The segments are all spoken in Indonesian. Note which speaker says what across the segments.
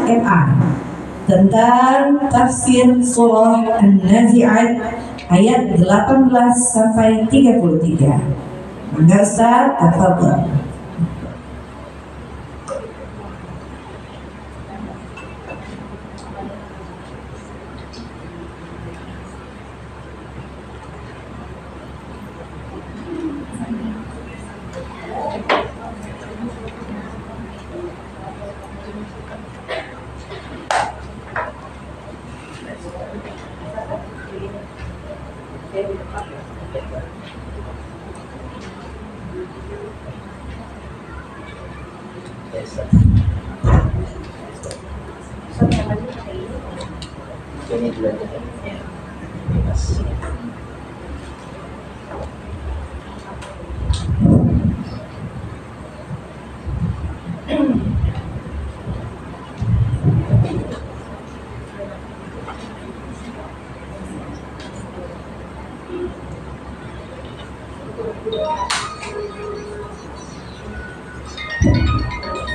Speaker 1: MA tentang tafsir surah An-Nazi'at ayat 18 sampai 33. Mangga Ustaz, tafadhol.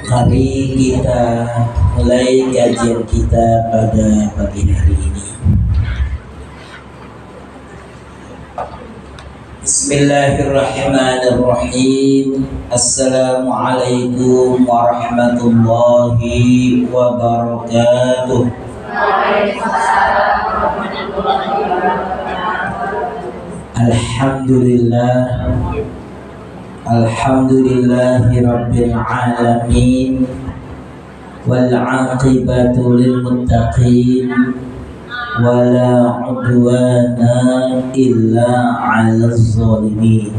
Speaker 2: Mari kita mulai kajian kita pada pagi hari ini. Bismillahirrahmanirrahim. Assalamualaikum warahmatullahi wabarakatuh. Alhamdulillah. Alhamdulillahi rabbil alamin wal 'aqibatu lil muttaqin wala 'udwana illa 'alal zalimin.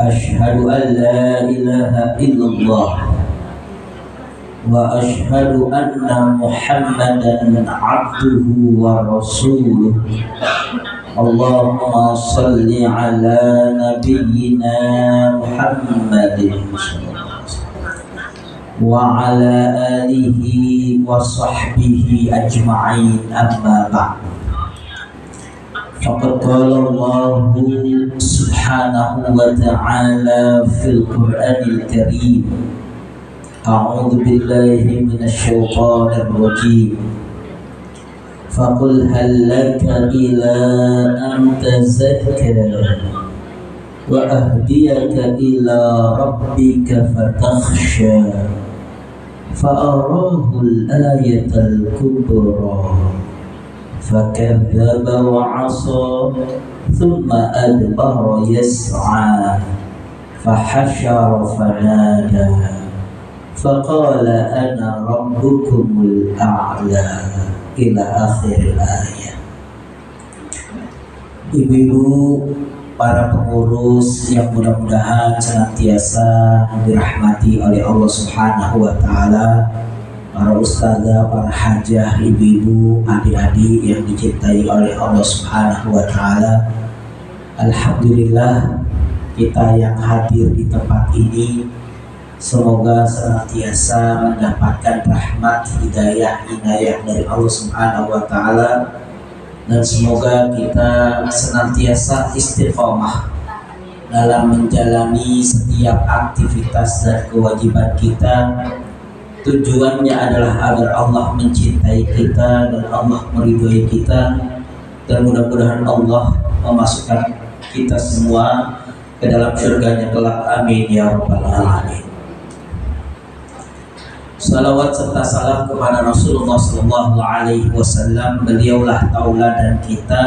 Speaker 2: Asyhadu an la ilaha illallah wa asyhadu anna Muhammadan 'abduhu wa rasuluh. Allahumma salli ala nabiyyina Muhammadin wa ala alihi wa sahbihi ajma'in, amma ba'd. Faqad qala Allah subhanahu wa ta'ala fil Qur'anil Karim. A'udzu billahi minasy syaithanir rajim. Faqul hal laka ila an tazakka wa ahdiyaka ila rabbika fatakhsha fa'arahu al-ayata al-kubra fakadzdzaba wa 'asa thumma adbara yas'a fahashara fanada faqala ana rabbukumul a'la ila akhir ayat. Ibu-ibu, para pengurus yang mudah-mudahan senantiasa dirahmati oleh Allah Subhanahu wa taala, para ustazah, para hajah, ibu-ibu, adik-adik yang dicintai oleh Allah Subhanahu wa taala. Alhamdulillah, kita yang hadir di tempat ini semoga senantiasa mendapatkan rahmat, hidayah, inayah dari Allah Subhanahu wa taala, dan semoga kita senantiasa istiqomah dalam menjalani setiap aktivitas dan kewajiban kita. Tujuannya adalah agar Allah mencintai kita dan Allah meridhoi kita, dan mudah-mudahan Allah memasukkan kita semua ke dalam surganya kelak. Amin ya rabbal alamin. Salawat serta salam kepada Rasulullah Sallallahu Alaihi Wasallam. Beliaulah tauladan kita,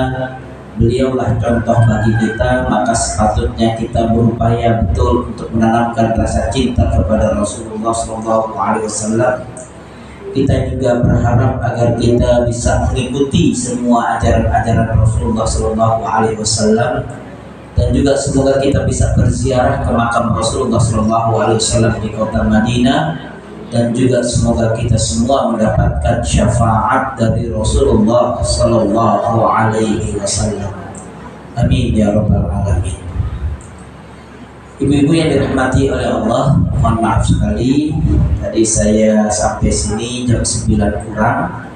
Speaker 2: beliaulah contoh bagi kita. Maka sepatutnya kita berupaya betul untuk menanamkan rasa cinta kepada Rasulullah Sallallahu Alaihi Wasallam. Kita juga berharap agar kita bisa mengikuti semua ajaran-ajaran Rasulullah Sallallahu Alaihi Wasallam, dan juga semoga kita bisa berziarah ke makam Rasulullah Sallallahu Alaihi Wasallam di kota Madinah. Dan juga semoga kita semua mendapatkan syafaat dari Rasulullah Sallallahu Alaihi Wasallam. Amin ya rabbal alamin. Ibu-ibu yang dirahmati oleh Allah, mohon maaf sekali tadi saya sampai sini jam 9 kurang,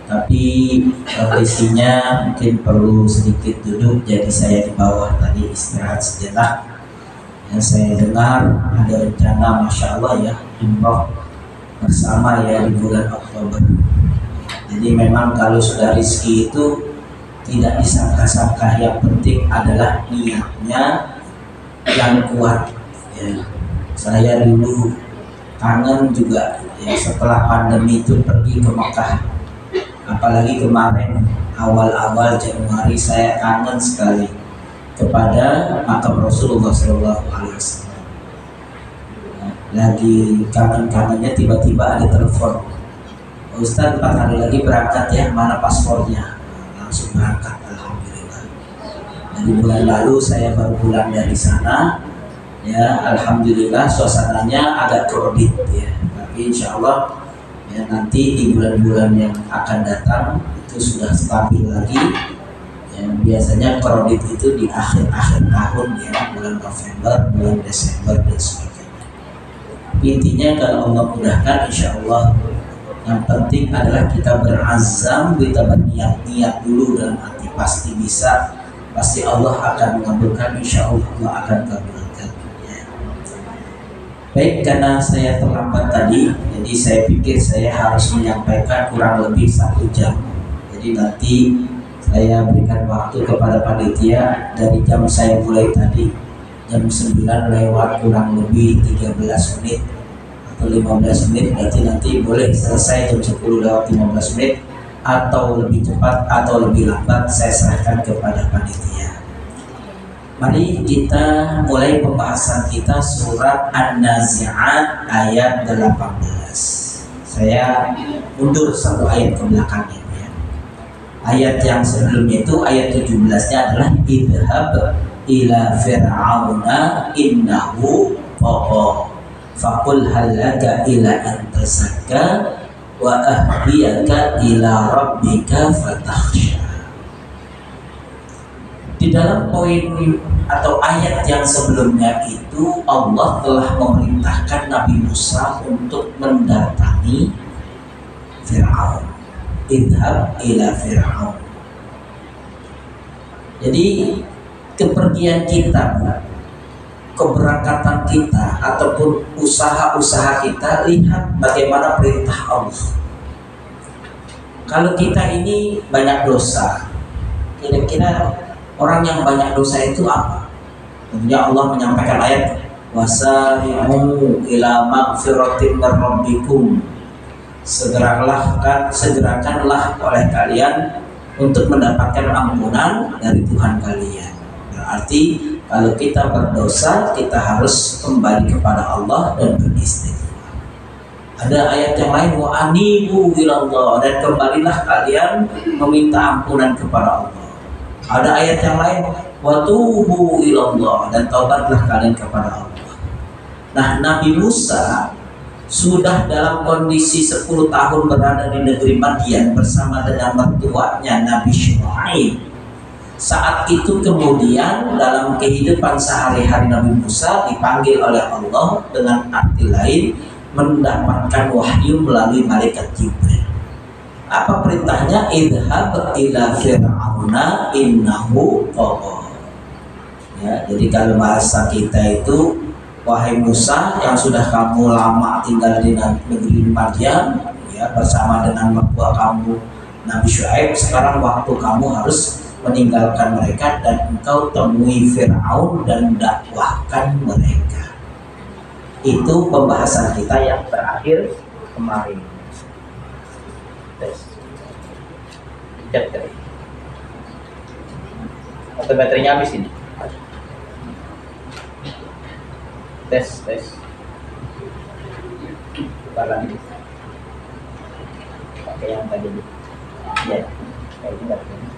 Speaker 2: tapi kondisinya mungkin perlu sedikit duduk, jadi saya di bawah tadi istirahat sejenak. Yang saya dengar ada rencana, masya Allah ya, umroh bersama ya di bulan Oktober. Jadi memang kalau sudah rezeki itu tidak disangka-sangka, yang penting adalah niatnya yang kuat ya. Saya dulu kangen juga ya setelah pandemi itu pergi ke Mekah, apalagi kemarin awal-awal Januari saya kangen sekali kepada makam Rasulullah SAW. Lagi kangen-kangennya tiba-tiba ada telepon, Ustaz 4 hari lagi berangkat ya, mana paspornya? Langsung berangkat, alhamdulillah. Dari bulan lalu saya baru pulang dari sana ya, alhamdulillah suasananya agak kredit ya, tapi insya Allah ya nanti di bulan-bulan yang akan datang itu sudah stabil lagi ya. Biasanya kredit itu di akhir-akhir tahun ya, bulan November, bulan Desember dan sebagainya. Intinya kalau Allah mudahkan insya Allah, yang penting adalah kita berazam, kita berniat-niat dulu dalam hati, pasti bisa, pasti Allah akan mengabulkan, insya Allah Allah akan kabulkan ya. Baik, karena saya terlambat tadi, jadi saya pikir saya harus menyampaikan kurang lebih 1 jam. Jadi nanti saya berikan waktu kepada panitia dari jam saya mulai tadi, jam 9 lewat kurang lebih 13 menit atau 15 menit, berarti nanti boleh selesai jam 10 lewat 15 menit atau lebih cepat atau lebih lambat, saya serahkan kepada panitia. Mari kita mulai pembahasan kita surat An-Nazi'at ayat 18. Saya mundur 1 ayat ke belakangnya ya. Ayat yang sebelumnya itu ayat 17-nya adalah idhab ila fir'auna innahu tagha faqul hal laka ila an tazakka wa ahdiyaka ila rabbika fatakhsha. Di dalam poin atau ayat yang sebelumnya itu Allah telah memerintahkan Nabi Musa untuk mendatangi Fir'aun. Idhab ila Fir'aun. Jadi kepergian kita, keberangkatan kita ataupun usaha-usaha kita, lihat bagaimana perintah Allah. Kalau kita ini banyak dosa, kira-kira orang yang banyak dosa itu apa? Tentunya Allah menyampaikan ayat wasari'u ila magfiratin min rabbikum, segerakanlah oleh kalian untuk mendapatkan ampunan dari Tuhan kalian. Berarti kalau kita berdosa, kita harus kembali kepada Allah dan beristighfar. Ada ayat yang lain wa anibu ilallah, dan kembalilah kalian meminta ampunan kepada Allah. Ada ayat yang lain wa tubu ilallah, dan taubatlah kalian kepada Allah. Nah, Nabi Musa sudah dalam kondisi 10 tahun berada di negeri Madian bersama dengan mertuanya Nabi Syuaib. Saat itu kemudian dalam kehidupan sehari-hari Nabi Musa dipanggil oleh Allah dengan arti lain mendapatkan wahyu melalui malaikat Jibril. Apa perintahnya? Idhab ila fir'auna innahu tagha. Ya, jadi kalau bahasa kita itu, wahai Musa yang sudah kamu lama tinggal di negeri Madian ya, bersama dengan mertua kamu Nabi Syuaib, sekarang waktu kamu harus meninggalkan mereka dan engkau temui Fir'aun dan dakwahkan mereka. Itu pembahasan kita yang terakhir kemarin. Cek tadi. Atau baterainya habis ini? Tes. Buka lagi. Pakai yang tadi. Ya. Kayak ini baterainya.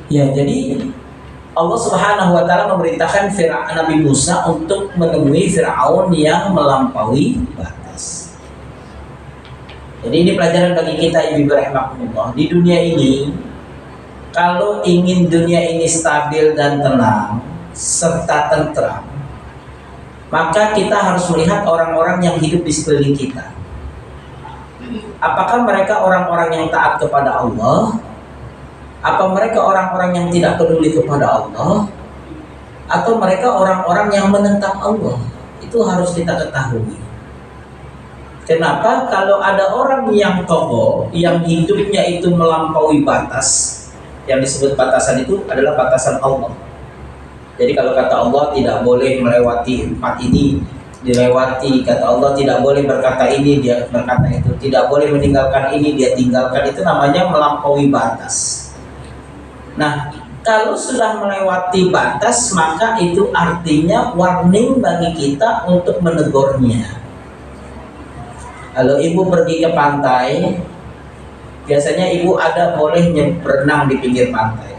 Speaker 2: Ya, jadi Allah Subhanahu wa taala memerintahkan Nabi Musa untuk menemui Fir'aun yang melampaui batas. Jadi ini pelajaran bagi kita Ibu rahimakumullah. Di dunia ini, kalau ingin dunia ini stabil dan tenang serta tentram, maka kita harus melihat orang-orang yang hidup di sekeliling kita. Apakah mereka orang-orang yang taat kepada Allah? Apa mereka orang-orang yang tidak peduli kepada Allah? atau mereka orang-orang yang menentang Allah. Itu harus kita ketahui. Kenapa? Kalau ada orang yang togo, yang hidupnya itu melampaui batas, yang disebut batasan itu adalah batasan Allah. Jadi kalau kata Allah tidak boleh melewati empat ini, dilewati. Kata Allah tidak boleh berkata ini, dia berkata itu. Tidak boleh meninggalkan ini, dia tinggalkan. Itu namanya melampaui batas. Nah, kalau sudah melewati batas, maka itu artinya warning bagi kita untuk menegurnya. Kalau ibu pergi ke pantai, biasanya ibu ada boleh berenang di pinggir pantai.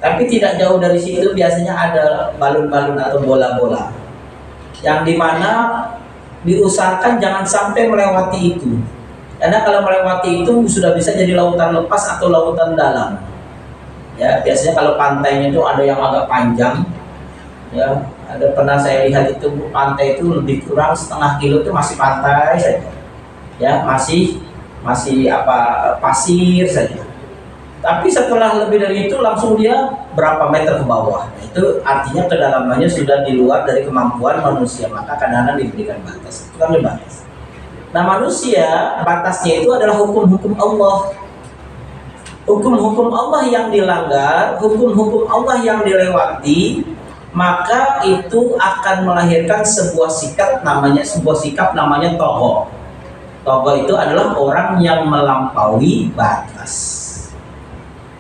Speaker 2: Tapi tidak jauh dari situ biasanya ada balon-balon atau bola-bola, yang dimana diusahakan jangan sampai melewati itu. Karena kalau melewati itu sudah bisa jadi lautan lepas atau lautan dalam. Ya, biasanya kalau pantainya itu ada yang agak panjang. Ya, ada pernah saya lihat itu pantai itu lebih kurang setengah kilo itu masih pantai saja. Ya, masih pasir saja. Tapi setelah lebih dari itu langsung dia berapa meter ke bawah. Itu artinya kedalamannya sudah di luar dari kemampuan manusia, maka kadang-kadang diberikan batas. Itu kan batas. Nah, manusia batasnya itu adalah hukum-hukum Allah. Hukum-hukum Allah yang dilanggar, hukum-hukum Allah yang dilewati, maka itu akan melahirkan sebuah sikap namanya togo. Togo itu adalah orang yang melampaui batas.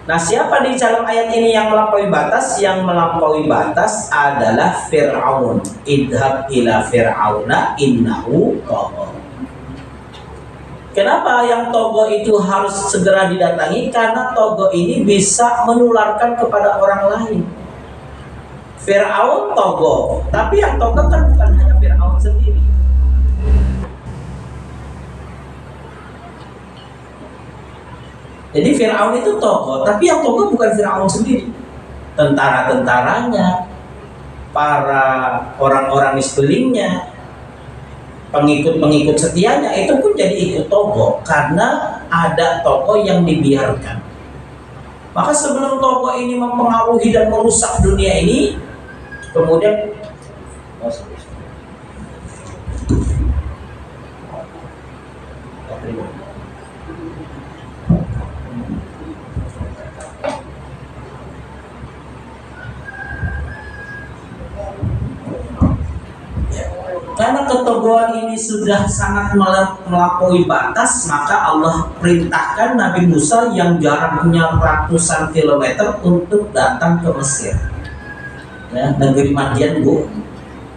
Speaker 2: Nah, siapa di dalam ayat ini yang melampaui batas? Yang melampaui batas adalah Fir'aun. Idhab ila Fir'auna innahu togo. Kenapa yang togo itu harus segera didatangi? Karena togo ini bisa menularkan kepada orang lain. Fir'aun togo, tapi yang togo kan bukan hanya Fir'aun sendiri. Jadi Fir'aun itu togo, tapi yang togo bukan Fir'aun sendiri. Tentara-tentaranya, para orang-orang di sekelilingnya, pengikut-pengikut setianya itu pun jadi ikut togo. Karena ada togo yang dibiarkan. Maka sebelum togo ini mempengaruhi dan merusak dunia ini, kemudian karena ketogoan ini sudah sangat melampaui batas, maka Allah perintahkan Nabi Musa yang jaraknya ratusan kilometer untuk datang ke Mesir. Ya, negeri Madian, Bu.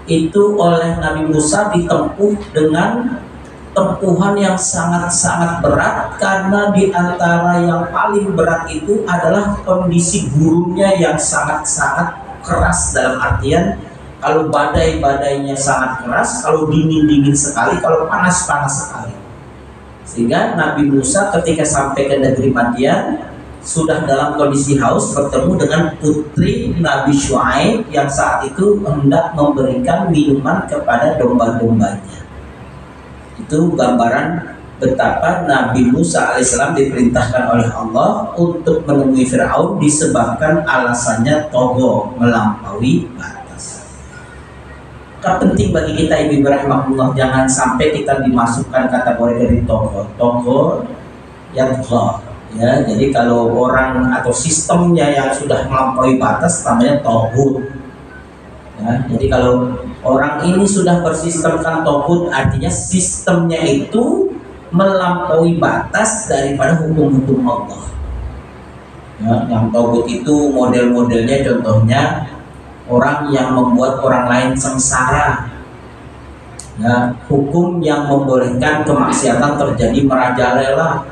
Speaker 2: Itu oleh Nabi Musa ditempuh dengan tempuhan yang sangat-sangat berat, karena di antara yang paling berat itu adalah kondisi gurunnya yang sangat-sangat keras, dalam artian kalau badai-badainya sangat keras, kalau dingin-dingin sekali, kalau panas-panas sekali. Sehingga Nabi Musa ketika sampai ke negeri Madian sudah dalam kondisi haus, bertemu dengan putri Nabi Syuaib yang saat itu hendak memberikan minuman kepada domba-dombanya. Itu gambaran betapa Nabi Musa alaihissalam diperintahkan oleh Allah untuk menemui Fir'aun disebabkan alasannya togo, melampaui batas. Penting bagi kita ibu rahimahullah, jangan sampai kita dimasukkan kategori dari togo yang togo. Ya, jadi kalau orang atau sistemnya yang sudah melampaui batas namanya togut. Ya, jadi kalau orang ini sudah bersistemkan togut, artinya sistemnya itu melampaui batas daripada hukum-hukum Allah. Ya, yang togut itu model-modelnya contohnya orang yang membuat orang lain sengsara. Ya, hukum yang membolehkan kemaksiatan terjadi merajalela.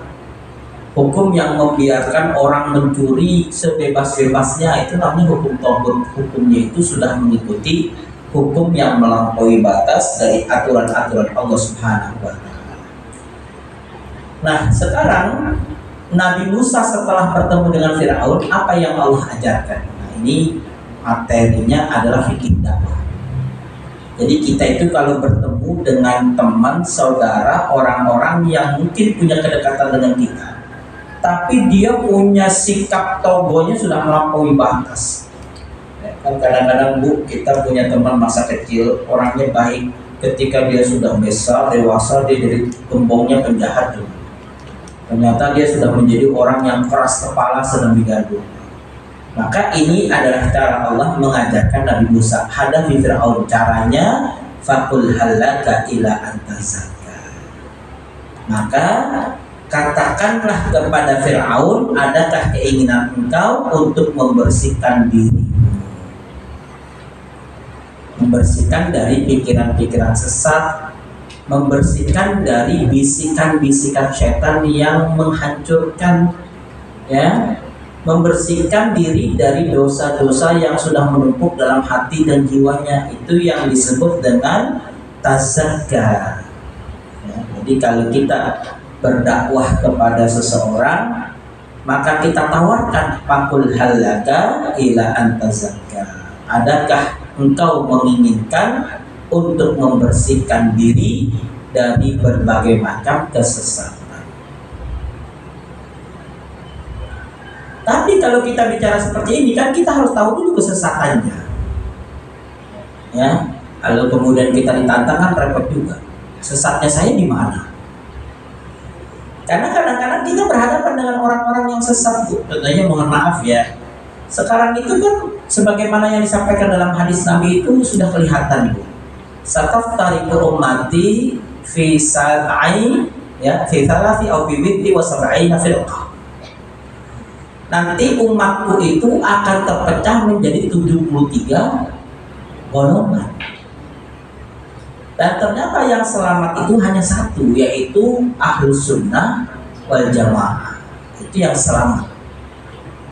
Speaker 2: Hukum yang membiarkan orang mencuri sebebas-bebasnya, itu namanya hukum togut. Hukumnya itu sudah mengikuti hukum yang melampaui batas dari aturan-aturan Allah Subhanahu wa Ta'ala. Nah, sekarang Nabi Musa setelah bertemu dengan Fir'aun, apa yang Allah ajarkan? Nah, ini materinya adalah fikih dakwah. Jadi kita itu kalau bertemu dengan teman, saudara, orang-orang yang mungkin punya kedekatan dengan kita, tapi dia punya sikap togonya sudah melampaui batas. Kan kadang-kadang Bu, kita punya teman masa kecil, orangnya baik. Ketika dia sudah besar, dewasa, dia jadi gembongnya penjahat tuh. Ternyata dia sudah menjadi orang yang keras kepala, sedemikian rupa. Maka ini adalah cara Allah mengajarkan Nabi Musa, hadapi Fir'aun. Caranya, fakul halaka ila antazaka. Maka katakanlah kepada Fir'aun, adakah keinginan engkau untuk membersihkan diri, membersihkan dari pikiran-pikiran sesat, membersihkan dari bisikan-bisikan setan yang menghancurkan, ya, membersihkan diri dari dosa-dosa yang sudah menumpuk dalam hati dan jiwanya. Itu yang disebut dengan tazakka. Ya, jadi kalau kita berdakwah kepada seseorang, maka kita tawarkan, fakul halaka ila antazakka. Adakah engkau menginginkan untuk membersihkan diri dari berbagai macam kesesatan? Tapi kalau kita bicara seperti ini, kan kita harus tahu dulu kesesatannya. Ya, kalau kemudian kita ditantang kan repot juga. Sesatnya saya di mana? Karena kadang-kadang kita berhadapan dengan orang-orang yang sesat. Tentunya mohon maaf ya. Sekarang itu kan sebagaimana yang disampaikan dalam hadis Nabi itu sudah kelihatan, Bu. Sataftariqu ummati fi sab'i, ya, fi thalathi aw fi bid'i wa sab'ina firqah. Nanti umatku itu akan terpecah menjadi 73 golongan. Dan ternyata yang selamat itu hanya satu, yaitu Ahlus Sunnah wal Jamaah. Itu yang selamat.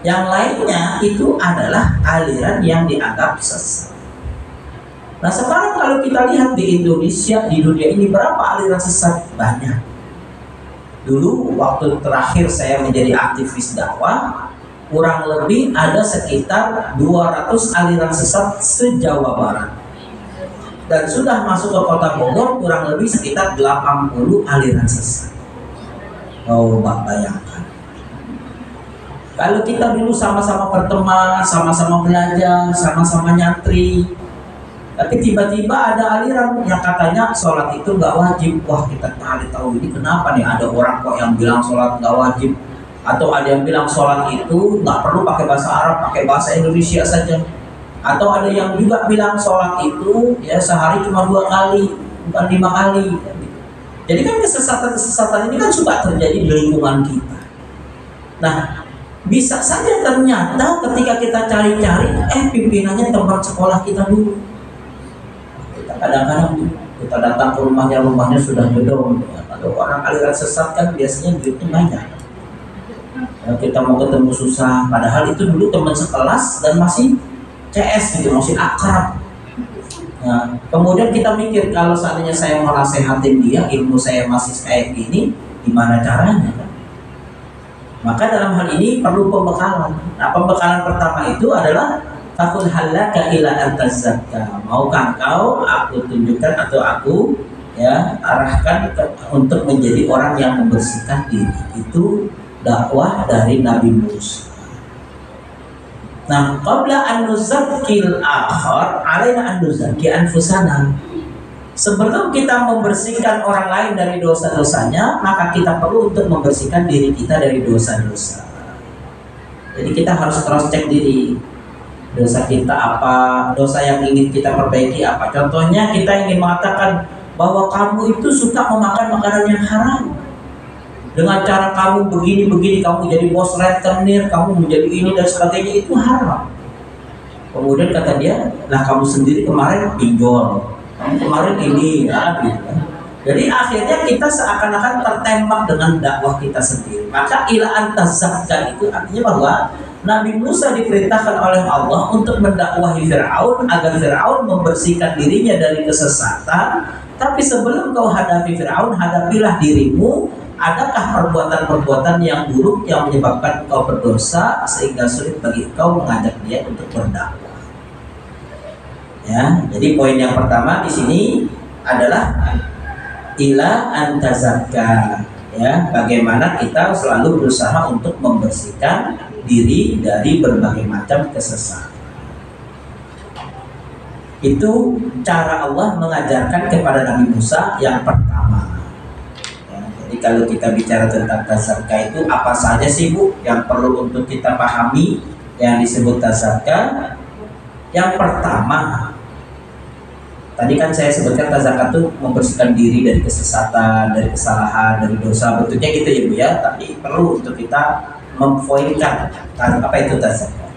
Speaker 2: Yang lainnya itu adalah aliran yang dianggap sesat. Nah sekarang kalau kita lihat di Indonesia, di dunia ini, berapa aliran sesat? Banyak. Dulu waktu terakhir saya menjadi aktivis dakwah, kurang lebih ada sekitar 200 aliran sesat se-Jawa Barat. Dan sudah masuk ke kota Bogor kurang lebih sekitar 80 aliran sesat. Oh, Mbak bayangkan. Kalau kita dulu sama-sama berteman, sama-sama belajar, sama-sama nyantri, tapi tiba-tiba ada aliran yang katanya sholat itu nggak wajib. Wah, kita cari tahu ini kenapa nih, ada orang kok yang bilang sholat nggak wajib, atau ada yang bilang sholat itu nggak perlu pakai bahasa Arab, pakai bahasa Indonesia saja, atau ada yang juga bilang sholat itu ya sehari cuma 2 kali, bukan 5 kali. Jadi kan kesesatan-kesesatan ini kan suka terjadi di lingkungan kita. Nah, bisa saja ternyata ketika kita cari-cari, pimpinannya teman sekolah kita dulu. Kita kadang-kadang kita datang ke rumahnya sudah gedong. Kalau orang aliran sesat kan biasanya duitnya banyak. Ya, kita mau ketemu susah, padahal itu dulu teman sekelas dan masih CS gitu, masih akrab. Nah, kemudian kita mikir, kalau seandainya saya mau nasehatin dia, ilmu saya masih kayak gini, gimana caranya? Maka dalam hal ini perlu pembekalan. Nah, pembekalan pertama itu adalah fakul halaka ila antazakka. Maukah engkau aku tunjukkan atau aku arahkan untuk menjadi orang yang membersihkan diri. Itu dakwah dari Nabi Musa. Nah, qabla an nuzakkil akhar, alaina an nuzakki anfusana. Sebelum kita membersihkan orang lain dari dosa-dosanya, maka kita perlu untuk membersihkan diri kita dari dosa-dosa. Jadi kita harus cross check diri. Dosa kita apa, dosa yang ingin kita perbaiki apa. Contohnya kita ingin mengatakan bahwa kamu itu suka memakan makanan yang haram. Dengan cara kamu begini-begini, kamu jadi bos rentenir, kamu menjadi ini dan sebagainya, itu haram. Kemudian kata dia, lah kamu sendiri kemarin pinjol, kamu kemarin ini, gitu. Jadi akhirnya kita seakan-akan tertembak dengan dakwah kita sendiri. Maka ila antazakka itu artinya bahwa Nabi Musa diperintahkan oleh Allah untuk mendakwahi Fir'aun agar Fir'aun membersihkan dirinya dari kesesatan. Tapi sebelum kau hadapi Fir'aun, hadapilah dirimu. Adakah perbuatan-perbuatan yang buruk yang menyebabkan engkau berdosa sehingga sulit bagi engkau mengajak dia untuk berdakwah? Ya, jadi poin yang pertama di sini adalah ila antazakka. Ya, bagaimana kita selalu berusaha untuk membersihkan diri dari berbagai macam kesesatan. Itu cara Allah mengajarkan kepada Nabi Musa yang pertama. Ya, jadi kalau kita bicara tentang tazakah itu apa saja sih Bu yang perlu untuk kita pahami yang disebut tazakah? Yang pertama, tadi kan saya sebutkan tazakah itu membersihkan diri dari kesesatan, dari kesalahan, dari dosa, bentuknya gitu ya Bu ya. Tapi perlu untuk kita mempoinkan apa itu tazakah.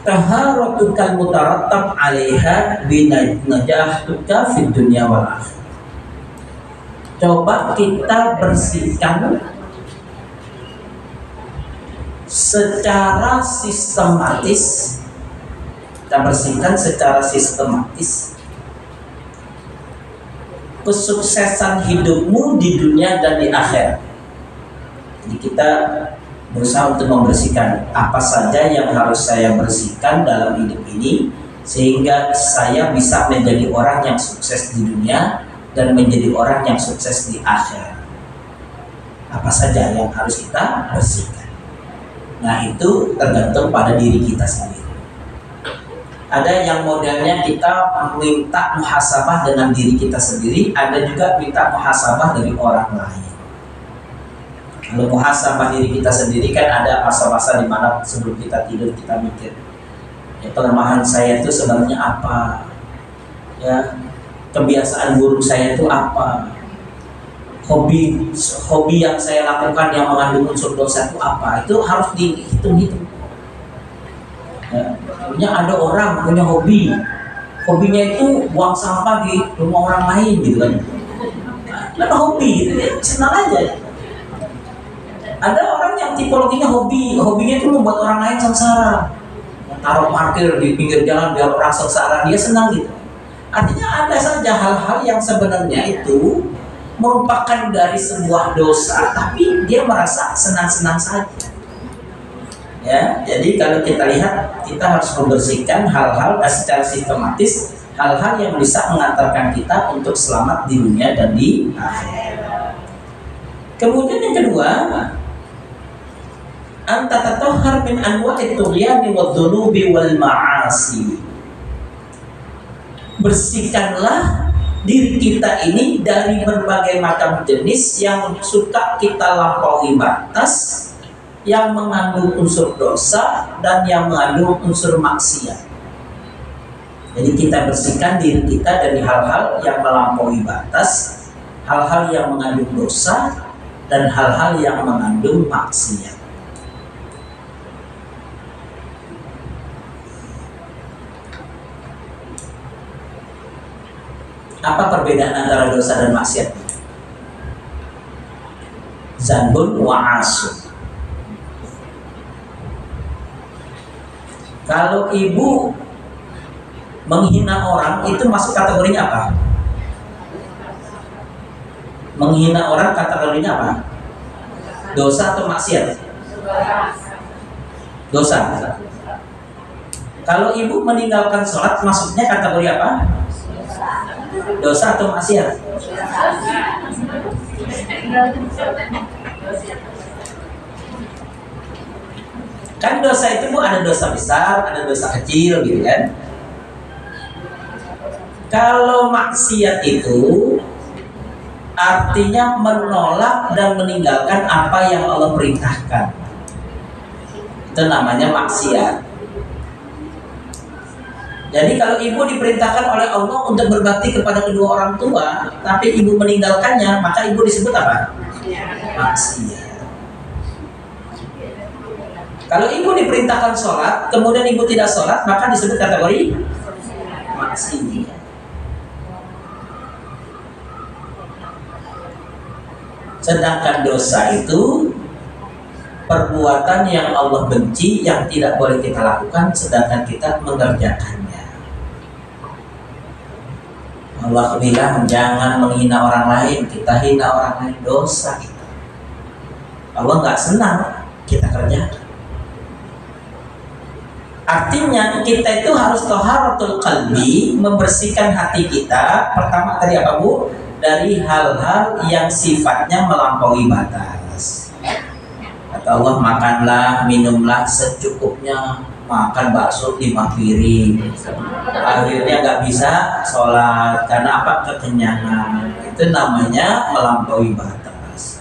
Speaker 2: Taharatukan mutarattab 'alaiha binajahtuka fid dunya wal akhirah. Coba kita bersihkan secara sistematis. Kita bersihkan secara sistematis kesuksesan hidupmu di dunia dan di akhirat. Jadi kita berusaha untuk membersihkan apa saja yang harus saya bersihkan dalam hidup ini sehingga saya bisa menjadi orang yang sukses di dunia dan menjadi orang yang sukses di akhirat. Apa saja yang harus kita bersihkan. Nah, itu tergantung pada diri kita sendiri. Ada yang modelnya kita minta muhasabah dengan diri kita sendiri, ada juga minta muhasabah dari orang lain. Kalau muhasabah diri kita sendiri kan ada masa-masa di mana sebelum kita tidur kita mikir, ya kelemahan saya itu sebenarnya apa, ya kebiasaan buruk saya itu apa, hobi yang saya lakukan yang mengandung unsur dosa itu apa, itu harus dihitung-hitung. Ya, ada orang punya hobinya itu buang sampah di rumah orang lain gitu kan, nah, hobi gitu ya, senang aja. Ada orang yang tipologinya hobinya itu membuat orang lain sengsara, taruh parkir di pinggir jalan biar orang sengsara, dia senang gitu. Artinya ada saja hal-hal yang sebenarnya itu merupakan dari sebuah dosa, tapi dia merasa senang-senang saja. Ya, jadi kalau kita lihat, kita harus membersihkan hal-hal secara sistematis, hal-hal yang bisa mengantarkan kita untuk selamat di dunia dan di akhirat. Kemudian yang kedua, anta tatahhar min anwa'it tughyani wadh-dhunubi wal ma'asi. Bersihkanlah diri kita ini dari berbagai macam jenis yang suka kita lampaui batas, yang mengandung unsur dosa dan yang mengandung unsur maksiat. Jadi kita bersihkan diri kita dari hal-hal yang melampaui batas, hal-hal yang mengandung dosa dan hal-hal yang mengandung maksiat. Apa perbedaan antara dosa dan maksiat? Zanbun wa asun. Kalau ibu menghina orang itu masuk kategorinya apa? Menghina orang kategorinya apa? Dosa atau maksiat? Dosa. Kalau ibu meninggalkan sholat masuknya kategori apa? Dosa atau maksiat? Kan dosa itu Bu ada dosa besar, ada dosa kecil gitu kan. Kalau maksiat itu artinya menolak dan meninggalkan apa yang Allah perintahkan. Itu namanya maksiat. Jadi kalau ibu diperintahkan oleh Allah untuk berbakti kepada kedua orang tua, tapi ibu meninggalkannya, maka ibu disebut apa? Maksiat. Kalau ibu diperintahkan sholat, kemudian ibu tidak sholat, maka disebut kategori maksiat. Sedangkan dosa itu perbuatan yang Allah benci, yang tidak boleh kita lakukan, sedangkan kita mengerjakannya. Allah bilang jangan menghina orang lain, kita hina orang lain, dosa kita. Allah nggak senang kita kerjakan. Artinya kita itu harus thaharatul qalbi, membersihkan hati kita. Pertama tadi apa Bu? Dari hal-hal yang sifatnya melampaui batas. Kata Allah, makanlah, minumlah secukupnya, makan bakso 5 piring, akhirnya nggak bisa sholat karena apa? Kekenyangan. Itu namanya melampaui batas.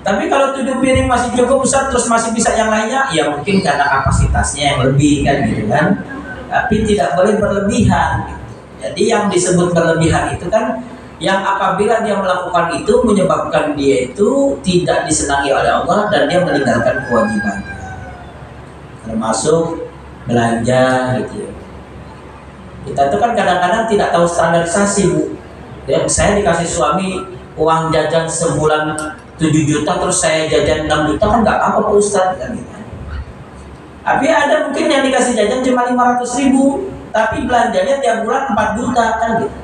Speaker 2: Tapi kalau 7 piring masih cukup Ustaz, terus masih bisa yang lainnya, ya mungkin karena kapasitasnya yang lebih kan gitu kan. Tapi tidak boleh berlebihan gitu. Jadi yang disebut berlebihan itu kan yang apabila dia melakukan itu menyebabkan dia itu tidak disenangi oleh Allah dan dia meninggalkan kewajibannya, termasuk belanja gitu ya. Kita tuh kan kadang-kadang tidak tahu standarisasi, Bu. Ya, saya dikasih suami uang jajan sebulan 7 juta terus saya jajan 6 juta kan nggak apa-apa Pak Ustadz kan gitu. Tapi ada mungkin yang dikasih jajan cuma 500.000 tapi belanjanya tiap bulan 4 juta kan gitu.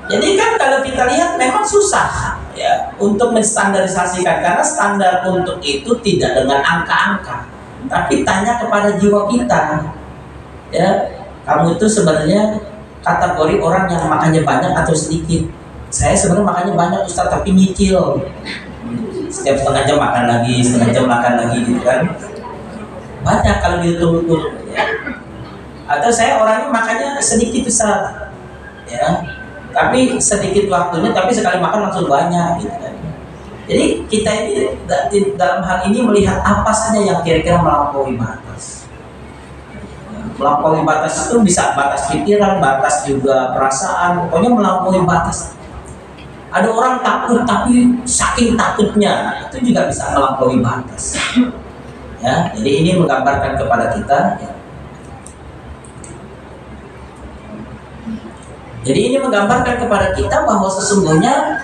Speaker 2: Jadi kan kalau kita lihat memang susah ya untuk menstandarisasikan, karena standar untuk itu tidak dengan angka-angka, tapi tanya kepada jiwa kita. Ya, kamu itu sebenarnya kategori orang yang makannya banyak atau sedikit? Saya sebenarnya makannya banyak Ustaz, tapi nyicil. Setiap setengah jam makan lagi, setengah jam makan lagi gitu kan. Banyak kalau dihitung-hitung ya. Atau saya orangnya makannya sedikit besar ya, tapi sedikit waktunya, tapi sekali makan langsung banyak gitu kan. Jadi kita ini dalam hal ini melihat apa saja yang kira-kira melampaui batas. Melampaui batas itu bisa batas pikiran, batas juga perasaan, pokoknya melampaui batas. Ada orang takut tapi saking takutnya itu juga bisa melampaui batas. Ya, jadi ini menggambarkan kepada kita ya. Jadi ini menggambarkan kepada kita bahwa sesungguhnya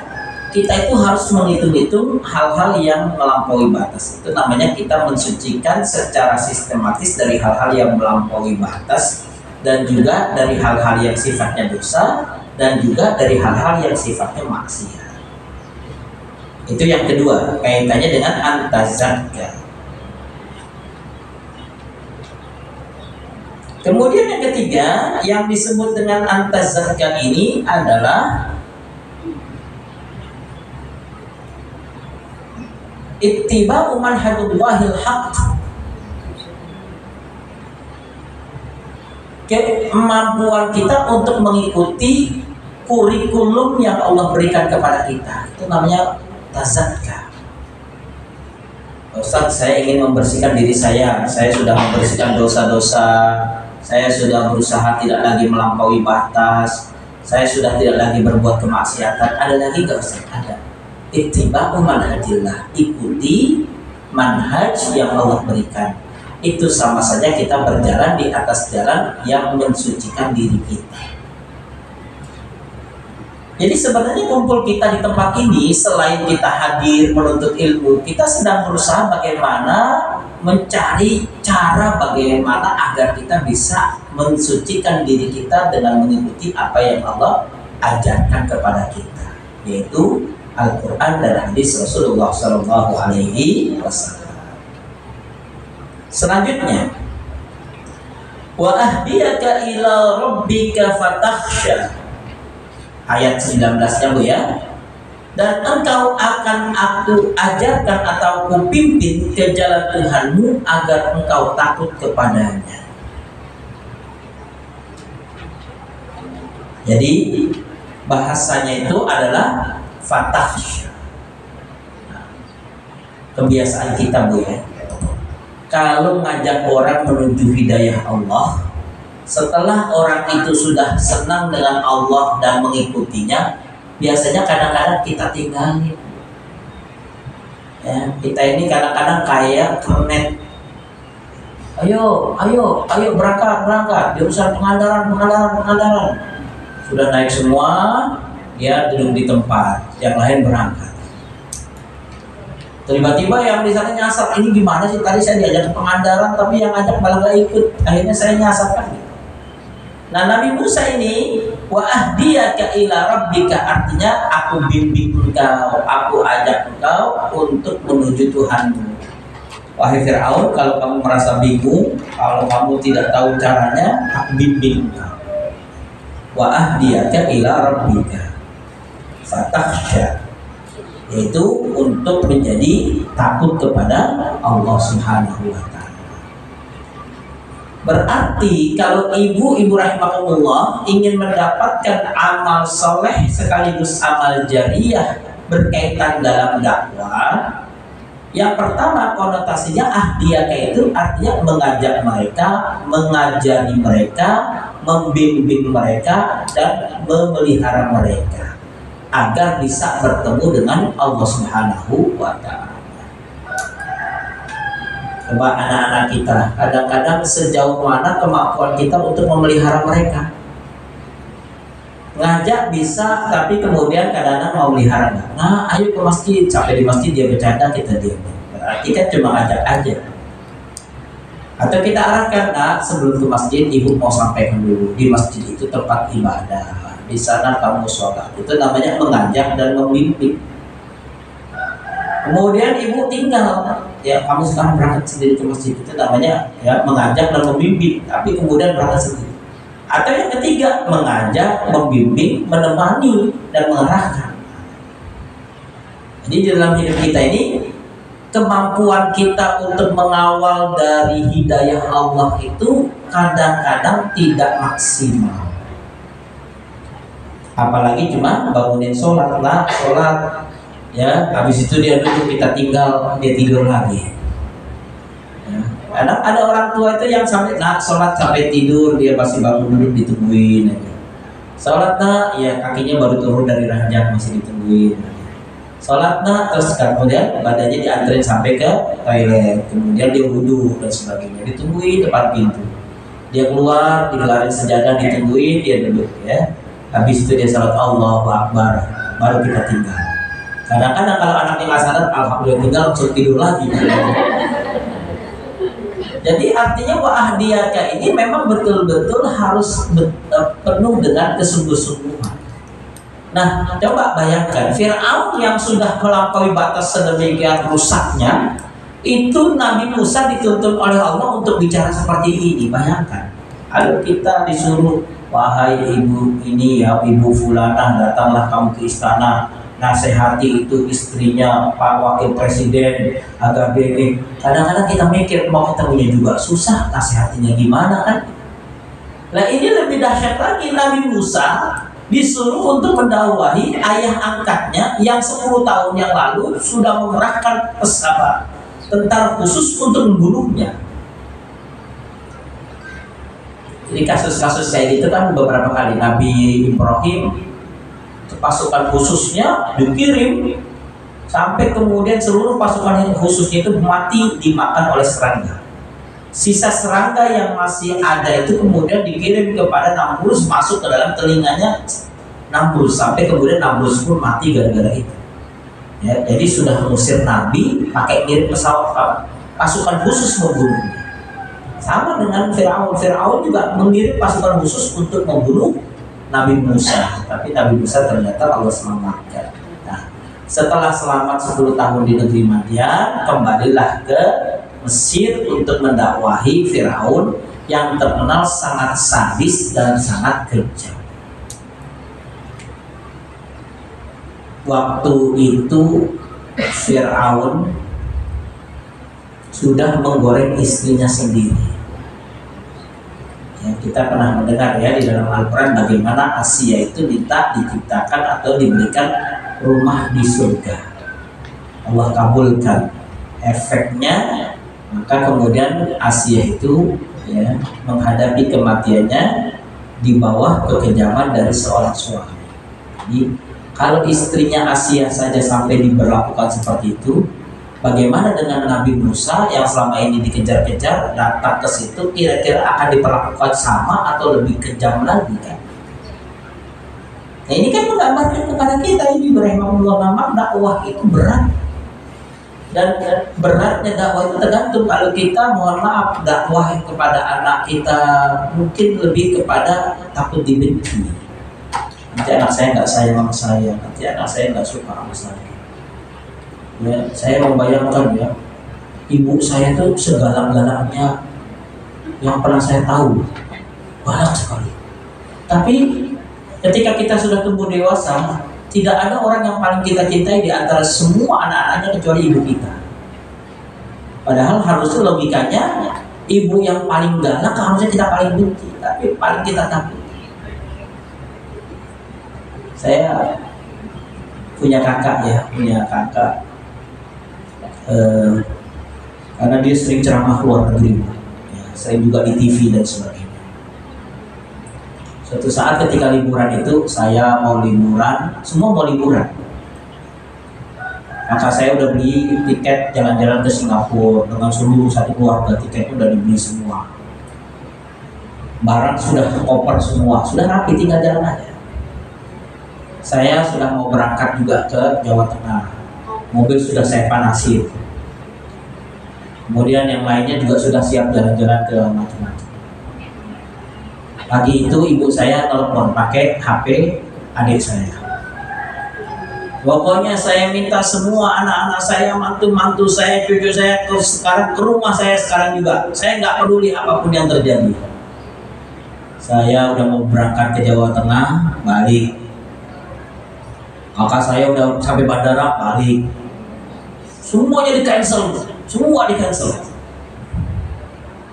Speaker 2: kita itu harus menghitung-hitung hal-hal yang melampaui batas. Itu namanya kita mensucikan secara sistematis dari hal-hal yang melampaui batas, dan juga dari hal-hal yang sifatnya dosa, dan juga dari hal-hal yang sifatnya maksiat. Itu yang kedua, kaitannya dengan antazakka. Kemudian yang ketiga yang disebut dengan antazakka ini adalah ittiba'u manhajullahil haqq. Kemampuan kita untuk mengikuti kurikulum yang Allah berikan kepada kita, itu namanya tazakka. Ustaz, saya ingin membersihkan diri saya sudah membersihkan dosa-dosa, saya sudah berusaha tidak lagi melampaui batas, saya sudah tidak lagi berbuat kemaksiatan. Ada lagi gak Ustaz? Ada. Ittiba'u manhajillah, ikuti manhaj yang Allah berikan. Itu sama saja kita berjalan di atas jalan yang mensucikan diri kita. Jadi sebenarnya kumpul kita di tempat ini, selain kita hadir menuntut ilmu, kita sedang berusaha bagaimana mencari cara bagaimana agar kita bisa mensucikan diri kita dengan mengikuti apa yang Allah ajarkan kepada kita, yaitu Al-Quran dan hadis Rasulullah SAW. Selanjutnya, wa ahdiyaka ila rabbika fatakhsha. Ayat 19-nya Bu ya. Dan engkau akan aku ajarkan atau aku pimpin ke jalan Tuhanmu agar engkau takut kepadanya. Jadi bahasanya itu adalah fatakhsha. Kebiasaan kita Bu ya, kalau ngajak orang menuju hidayah Allah, setelah orang itu sudah senang dengan Allah dan mengikutinya, biasanya kadang-kadang kita tinggalin. Ya, kita ini kadang-kadang kayak kernet. Ayo berangkat, jurusan pengandaran. Sudah naik semua, dia duduk di tempat, yang lain berangkat. Tiba-tiba yang di sana nyasar, ini gimana sih, tadi saya diajak ke Pangandaran tapi yang ngajak malah gak ikut, akhirnya saya nyasar kan. Nah, Nabi Musa ini wa ahdiyaka ila rabbika, artinya aku bimbing engkau, aku ajak engkau untuk menuju Tuhanmu. Wahai Fir'aun, kalau kamu merasa bingung, kalau kamu tidak tahu caranya, aku bimbing engkau. Wa ahdiyaka ila rabbika fatakhsha, yaitu untuk menjadi takut kepada Allah Subhanahu wa ta'ala. Berarti kalau ibu-ibu rahimakumullah ingin mendapatkan amal soleh sekaligus amal jariah berkaitan dalam dakwah, yang pertama konotasinya ahdiyah itu artinya mengajak mereka, mengajari mereka, membimbing mereka, dan memelihara mereka agar bisa bertemu dengan Allah Subhanahu wa Ta'ala. Coba anak-anak kita, kadang-kadang sejauh mana kemampuan kita untuk memelihara mereka. Ngajak bisa, tapi kemudian kadang-kadang mau melihara enggak. Nah, ayo ke masjid, sampai di masjid dia bercanda, kita diam. Berarti kan cuma ngajak aja. Atau kita arahkan, nah sebelum ke masjid ibu mau sampaikan dulu, di masjid itu tempat ibadah, di sana kamu sholat. Itu namanya mengajak dan membimbing. Kemudian ibu tinggal, ya kamu sekarang berangkat sendiri ke masjid, itu namanya ya mengajak dan membimbing, tapi kemudian berangkat sendiri. Atau yang ketiga, mengajak, membimbing, menemani, dan mengarahkan. Jadi di dalam hidup kita ini, kemampuan kita untuk mengawal dari hidayah Allah itu kadang-kadang tidak maksimal. Apalagi cuma bangunin sholat lah, sholat, ya, habis itu dia duduk, kita tinggal, dia tidur lagi. Ya. Ada orang tua itu yang sampai sholat sampai tidur, dia masih bangun duduk ditungguin aja. Sholat ya kakinya baru turun dari ranjang masih ditungguin. Sholat terus kemudian badannya dianterin sampai ke toilet, kemudian dia wudhu dan sebagainya, ditungguin depan pintu. Dia keluar, digelarin sejadah, ditungguin, dia duduk ya. Habis itu dia sholat Allahu Akbar, baru kita tinggal. Kadang-kadang kalau anaknya nggak sadar, alhamdulillah tinggal langsung tidur lagi. Jadi artinya ahdiyah ini memang betul-betul harus penuh dengan kesungguh-sungguhan. Nah, coba bayangkan Fir'aun yang sudah melampaui batas sedemikian rusaknya, itu Nabi Musa dituntut oleh Allah untuk bicara seperti ini. Bayangkan, kalau kita disuruh, wahai ibu ini ya, ibu fulanah, datanglah kamu ke istana, nasihati itu istrinya Pak Wakil Presiden agar dia. Kadang-kadang kita mikir mau ketemunya juga susah, nasihatinya gimana kan? Nah ini lebih dahsyat lagi, Nabi Musa disuruh untuk mendakwahi ayah angkatnya yang 10 tahun yang lalu sudah mengerahkan tentara khusus untuk membunuhnya. Jadi kasus-kasus kayak gitu kan beberapa kali Nabi Ibrahim pasukan khususnya dikirim sampai kemudian seluruh pasukan khususnya itu mati dimakan oleh serangga. Sisa serangga yang masih ada itu kemudian dikirim kepada Namrus, masuk ke dalam telinganya Namrus, sampai kemudian Namrus pun mati gara-gara itu. Ya, jadi sudah mengusir Nabi pakai ngirim pesawat pasukan khusus membunuhnya. Sama dengan Fir'aun. Fir'aun juga mengirim pasukan khusus untuk membunuh Nabi Musa, tapi Nabi Musa ternyata Allah selamatkan. Nah, setelah selamat 10 tahun di negeri Madian, kembalilah ke Mesir untuk mendakwahi Fir'aun yang terkenal sangat sadis dan sangat kejam. Waktu itu Fir'aun sudah menggoreng istrinya sendiri. Ya, kita pernah mendengar ya di dalam Al-Quran bagaimana Asia itu minta diciptakan atau diberikan rumah di surga. Allah kabulkan. Efeknya maka kemudian Asia itu ya, menghadapi kematiannya di bawah kekejaman dari seorang suami. Jadi kalau istrinya Asia saja sampai diberlakukan seperti itu, bagaimana dengan Nabi Musa yang selama ini dikejar-kejar datang ke situ, kira-kira akan diperlakukan sama atau lebih kejam lagi kan? Nah ini kan menggambarkan kepada kita ini berahimahullah, memang dakwah itu berat. Dan beratnya dakwah itu tergantung. Kalau kita mohon maaf dakwah kepada anak kita mungkin lebih kepada takut dibenci. Nanti anak saya nggak sayang sama saya, nanti anak saya nggak suka sama saya. Ya, saya membayangkan ya, ibu saya tuh segalak-galaknya yang pernah saya tahu, galak sekali. Tapi ketika kita sudah tumbuh dewasa, tidak ada orang yang paling kita cintai di antara semua anak-anaknya kecuali ibu kita. Padahal harusnya logikanya Ibu yang paling galak harusnya kita paling benci, tapi paling kita takut. Saya punya kakak karena dia sering ceramah luar negeri, ya, sering juga di TV dan sebagainya. Suatu saat ketika liburan itu, saya mau liburan, semua mau liburan. Maka saya udah beli tiket jalan-jalan ke Singapura dengan seluruh satu keluarga, tiketnya udah dibeli semua. Barang sudah koper semua, sudah rapi, tinggal jalan aja. Saya sudah mau berangkat juga ke Jawa Tengah. Mobil sudah saya panasin. Kemudian yang lainnya juga sudah siap jalan-jalan ke macam-macam. Pagi itu ibu saya telepon pakai HP adik saya. Pokoknya saya minta semua anak-anak saya, mantu-mantu saya, cucu saya sekarang ke rumah saya sekarang juga. Saya nggak peduli apapun yang terjadi. Saya udah mau berangkat ke Jawa Tengah, balik. Maka saya udah sampai bandara, balik. Semuanya di cancel, semua di cancel.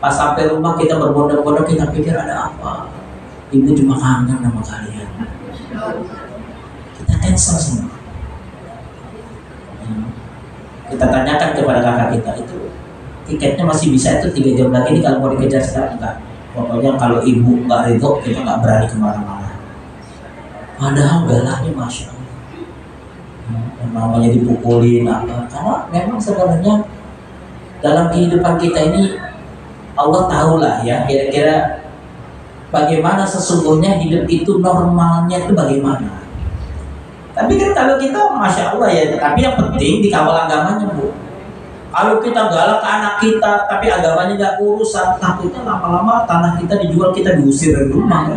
Speaker 2: Pas sampai rumah kita berbondong-bondong, kita pikir ada apa? Ibu cuma kangen sama kalian. Kita cancel semua. Kita tanyakan kepada kakak kita, itu tiketnya masih bisa itu 3 jam lagi, ini kalau mau dikejar sekarang enggak. Pokoknya kalau ibu nggak ridho, kita nggak berani kemana-mana. Padahal galaknya Masya Allah, namanya dipukulin apa, karena memang sebenarnya dalam kehidupan kita ini Allah tahulah ya kira-kira bagaimana sesungguhnya hidup itu, normalnya itu bagaimana. Tapi kan kalau kita Masya Allah ya, tapi yang penting dikawal agamanya Bu. Kalau kita galak ke anak kita tapi agamanya gak urusan, takutnya lama-lama tanah kita dijual, kita diusir dari rumah.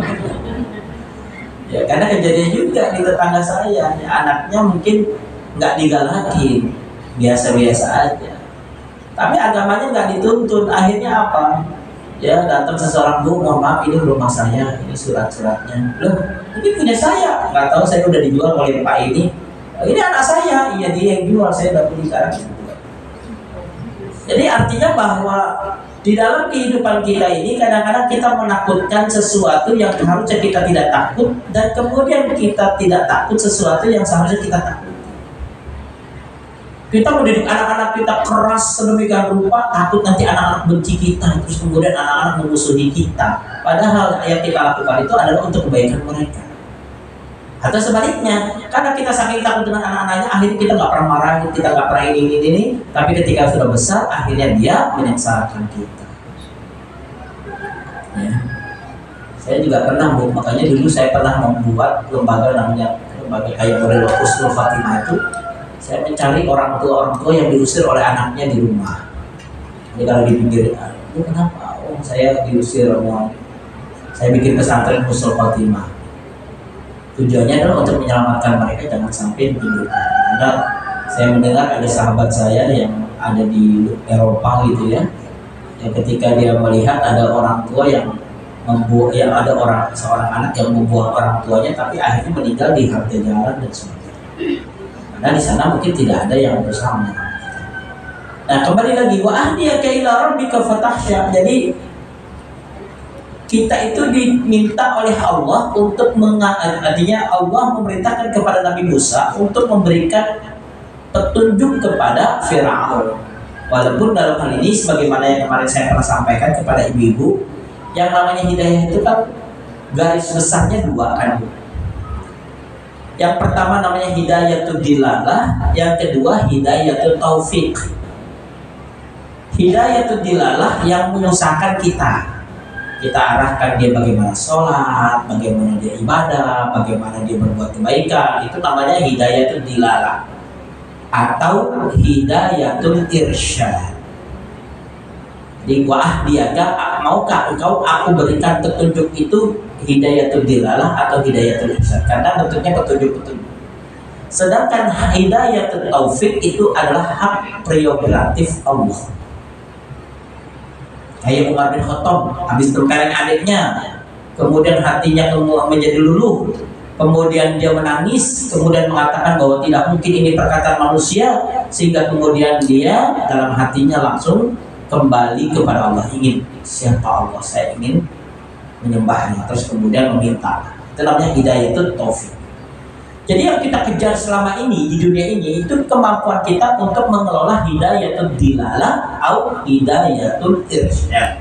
Speaker 2: Ya karena kejadian juga di tetangga saya, ya, anaknya mungkin gak digalakin, biasa-biasa aja. Tapi agamanya gak dituntun, akhirnya apa? Ya datang seseorang, Bu, mohon maaf ini rumah saya, ini surat-suratnya. Loh, ini punya saya, nggak tahu saya udah dijual oleh Pak ini. Ini anak saya, iya dia yang jual, saya udah beli sekarang. Jadi artinya bahwa di dalam kehidupan kita ini kadang-kadang kita menakutkan sesuatu yang harusnya kita tidak takut, dan kemudian kita tidak takut sesuatu yang seharusnya kita takut. Kita mendidik anak-anak kita keras sedemikian rupa, takut nanti anak-anak benci kita, terus kemudian anak-anak memusuhi kita. Padahal yang kita lakukan itu adalah untuk kebaikan mereka. Atau sebaliknya, karena kita saking takut dengan anak-anaknya, akhirnya kita nggak pernah marah, kita nggak pernah ini. Tapi ketika sudah besar, akhirnya dia menyengsarakan kita. Ya. Saya juga pernah, Bu, makanya dulu saya pernah membuat lembaga namanya lembaga kayak model Husnul Fatimah itu. Saya mencari orang tua yang diusir oleh anaknya di rumah. Jadi kalau di pinggir, itu kenapa? Oh, saya diusir orang. Saya bikin pesantren Husnul Fatimah. Tujuannya adalah untuk menyelamatkan mereka, jangan sampai dipinggirkan. Karena saya mendengar ada sahabat saya yang ada di Eropa gitu ya, yang ketika dia melihat ada orang tua yang membuang, yang ada seorang anak yang membuang orang tuanya, tapi akhirnya meninggal di harta jalan dan sebagainya. Karena di sana mungkin tidak ada yang bersama. Nah kembali lagi, wa ahdiyaka ila rabbika fatahsya. Jadi kita itu diminta oleh Allah untuk artinya Allah memerintahkan kepada Nabi Musa untuk memberikan petunjuk kepada Fir'aun. Walaupun dalam hal ini sebagaimana yang kemarin saya pernah sampaikan kepada ibu-ibu, yang namanya hidayah itu kan garis besarnya dua kan. Yang pertama namanya hidayatul dilalah, yang kedua hidayatul taufik. Hidayatul dilalah yang menyusahkan kita. Kita arahkan dia bagaimana sholat, bagaimana dia ibadah, bagaimana dia berbuat kebaikan. Itu namanya hidayatul dilalah atau hidayatul irsyad. Jadi wah diaga, maukah engkau aku berikan petunjuk itu, hidayatul dilalah atau hidayatul irsyad, karena bentuknya petunjuk-petunjuk. Sedangkan hidayatul taufik itu adalah hak prerogatif Allah. Kayak Umar bin Khattab habis berkelahi adiknya, kemudian hatinya menjadi luluh, kemudian dia menangis, kemudian mengatakan bahwa tidak mungkin ini perkataan manusia, sehingga kemudian dia dalam hatinya langsung kembali kepada Allah, ingin siapa Allah, saya ingin menyembahnya, terus kemudian meminta. Itu namanya hidayatul taufik. Jadi yang kita kejar selama ini di dunia ini itu kemampuan kita untuk mengelola hidayatul dilalah atau hidayatul irsyad.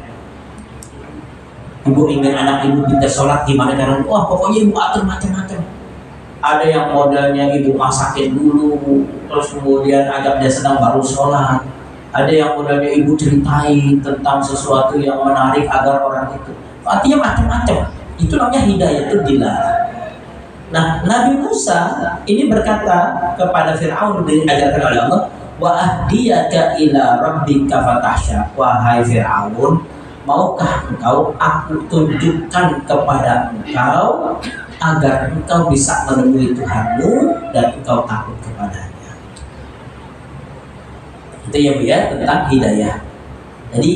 Speaker 2: Ibu ingin anak ibu kita sholat gimana caranya? Wah, pokoknya ibu atur macam-macam. Ada yang modelnya ibu masakin dulu, terus kemudian ajak dia sedang baru sholat. Ada yang modelnya ibu ceritain tentang sesuatu yang menarik agar orang itu. Artinya macam-macam. Itu namanya hidayatul dilalah. Nah, Nabi Musa ini berkata kepada Fir'aun, diajarkan oleh Allah, wa ahdiyaka ila rabbika fatahsya. Wahai Fir'aun, maukah engkau aku tunjukkan kepada engkau agar engkau bisa menemui Tuhanmu dan engkau takut kepadanya. Itu ya Bu ya, tentang hidayah. Jadi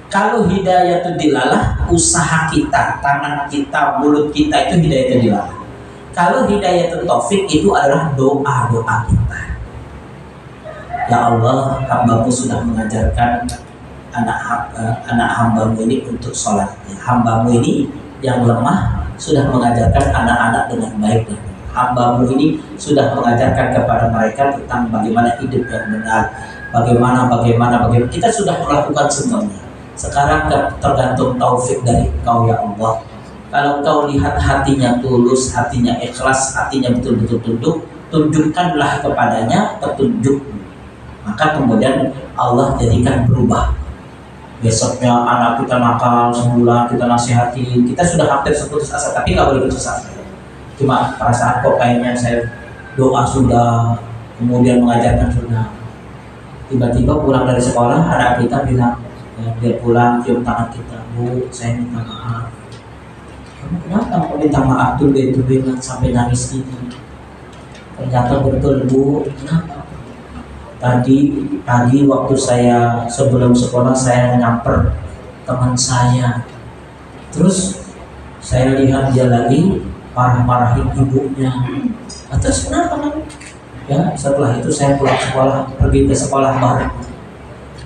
Speaker 2: kalau hidayah itu dilalah, usaha kita, tangan kita, mulut kita itu hidayah itu dilalah. Kalau hidayah itu taufik itu adalah doa-doa kita. Ya Allah, hambamu sudah mengajarkan anak hambamu ini untuk sholat. Hambamu ini yang lemah sudah mengajarkan anak-anak dengan baik. Hambamu ini sudah mengajarkan kepada mereka tentang bagaimana hidup yang benar, bagaimana. Kita sudah melakukan semuanya. Sekarang tergantung taufik dari Engkau ya Allah. Kalau Engkau lihat hatinya tulus, hatinya ikhlas, hatinya betul-betul tunduk, tunjukkanlah kepadanya petunjuk. Maka kemudian Allah jadikan berubah. Besoknya anak kita nakal sebulan, kita nasihatin, kita sudah hampir seputus asa, tapi nggak boleh putus asa. Cuma perasaan kok kayaknya saya doa sudah, kemudian mengajarkan sudah. Tiba-tiba pulang dari sekolah, anak kita bilang, ya, dia pulang cium tangan kita, Bu, saya minta maaf. Kamu kenapa kok minta maaf tuh bilang sampai nangis gitu? Ternyata betul Bu, kenapa? Tadi pagi waktu saya sebelum sekolah saya nyamper teman saya, terus saya lihat dia lagi marah-marahin ibunya. Terus kenapa kan? Ya setelah itu saya pulang sekolah, pergi ke sekolah bareng.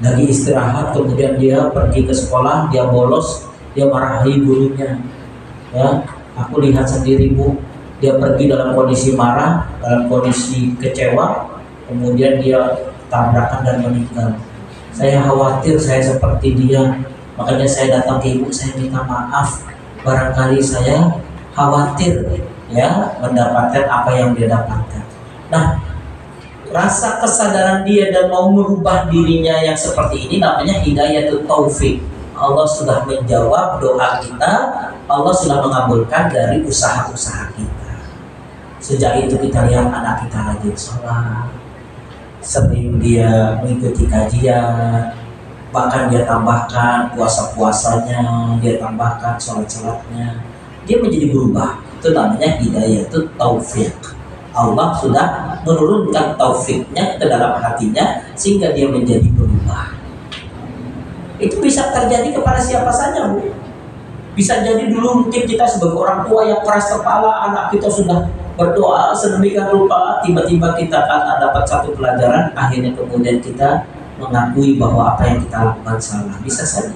Speaker 2: Lagi istirahat, kemudian dia pergi ke sekolah, dia bolos, dia marahi gurunya. Ya, aku lihat sendiri Bu, dia pergi dalam kondisi marah, dalam kondisi kecewa, kemudian dia tabrakan dan meninggal. Saya khawatir saya seperti dia, makanya saya datang ke ibu, saya minta maaf. Barangkali saya khawatir ya mendapatkan apa yang dia dapatkan. Nah, rasa kesadaran dia dan mau merubah dirinya yang seperti ini namanya hidayatul taufik. Allah sudah menjawab doa kita, Allah sudah mengabulkan dari usaha-usaha kita. Sejak itu kita lihat anak kita rajin sholat, sering dia mengikuti kajian, bahkan dia tambahkan puasa-puasanya, dia tambahkan sholat-sholatnya, dia menjadi berubah. Itu namanya hidayatul taufik. Allah sudah menurunkan taufiknya ke dalam hatinya sehingga dia menjadi berubah. Itu bisa terjadi kepada siapa saja Bu. Bisa jadi dulu mungkin kita sebagai orang tua yang keras kepala, anak kita sudah berdoa sedemikian rupa, tiba-tiba kita akan dapat satu pelajaran, akhirnya kemudian kita mengakui bahwa apa yang kita lakukan salah. Bisa saja.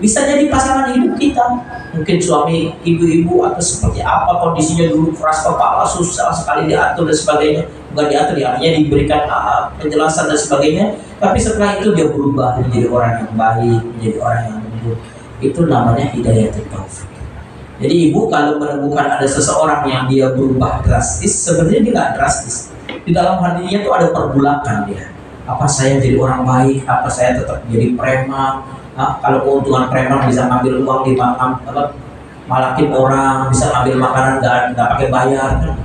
Speaker 2: Bisa jadi pasangan hidup kita, mungkin suami ibu-ibu atau seperti apa kondisinya dulu keras kepala, susah sekali diatur dan sebagainya. Bukan diatur, artinya diberikan penjelasan dan sebagainya. Tapi setelah itu dia berubah menjadi orang yang baik, menjadi orang yang lembut. Itu namanya hidayatul taufik. Jadi ibu kalau menemukan ada seseorang yang dia berubah drastis, sebenarnya dia nggak drastis. Di dalam hatinya tuh ada pergulakan dia. Apa saya jadi orang baik? Apa saya tetap jadi preman? Nah, kalau keuntungan preman bisa ngambil uang di malakin orang, bisa ngambil makanan nggak pakai bayar. Kan?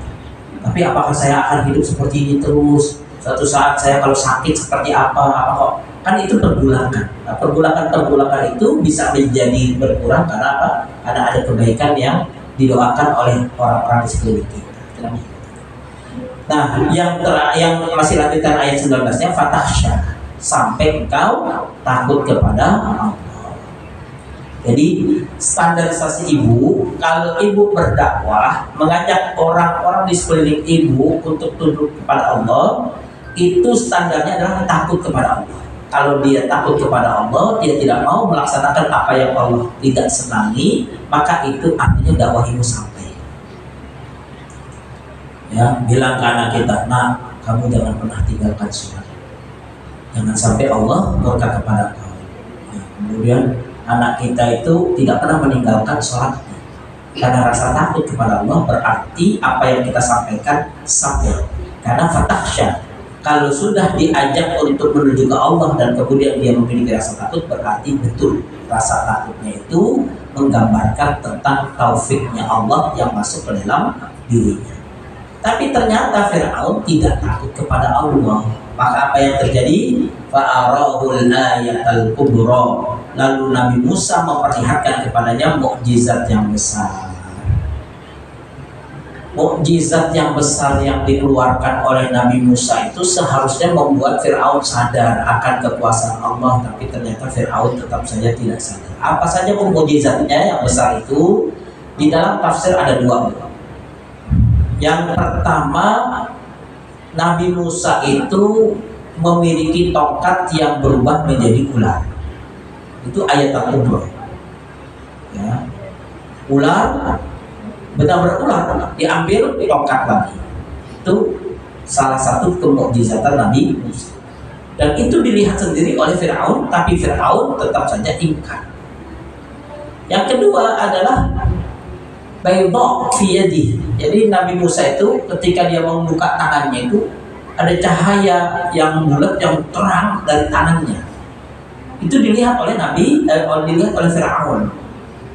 Speaker 2: Tapi apakah saya akan hidup seperti ini terus? Suatu saat saya kalau sakit seperti apa kok? Kan itu pergulakan. Nah, pergulakan itu bisa menjadi berkurang karena apa? Karena ada kebaikan yang didoakan oleh orang-orang di sekeliling kita. Nah, yang masih lanjutan ayat 19-nya fatahsya, sampai engkau takut kepada Allah. Jadi standarisasi ibu, kalau ibu berdakwah mengajak orang-orang di sekeliling ibu untuk tunduk kepada Allah, itu standarnya adalah takut kepada Allah. Kalau dia takut kepada Allah, dia tidak mau melaksanakan apa yang Allah tidak senangi, maka itu artinya dakwahimu sampai. Ya, bilang ke anak kita, nah, kamu jangan pernah tinggalkan sholat. Jangan sampai Allah murka kepada kau. Ya, kemudian anak kita itu tidak pernah meninggalkan sholat. Karena rasa takut kepada Allah berarti apa yang kita sampaikan sampai. Karena fatakhsha, kalau sudah diajak untuk menuju ke Allah dan kemudian dia memiliki rasa takut, berarti betul rasa takutnya itu menggambarkan tentang taufiknya Allah yang masuk ke dalam dirinya. Tapi ternyata Fir'aun tidak takut kepada Allah. Maka apa yang terjadi? Fa'arahul ayatal kubra. Lalu Nabi Musa memperlihatkan kepadanya mukjizat yang besar. Mukjizat yang besar yang dikeluarkan oleh Nabi Musa itu seharusnya membuat Fir'aun sadar akan kekuasaan Allah, tapi ternyata Fir'aun tetap saja tidak sadar. Apa saja mukjizatnya yang besar itu? Di dalam tafsir ada dua. Yang pertama, Nabi Musa itu memiliki tongkat yang berubah menjadi ular. Itu ayat al-kubra. Ya. Ular, benar-benar ular, diambil tongkat lagi. Itu salah satu kemukjizatan Nabi Musa. Dan itu dilihat sendiri oleh Fir'aun, tapi Fir'aun tetap saja ingkar. Yang kedua adalah bayda fi yadihi. Jadi Nabi Musa itu ketika dia membuka tangannya itu ada cahaya yang bulat yang terang dari tangannya. Itu dilihat oleh dilihat oleh Fir'aun.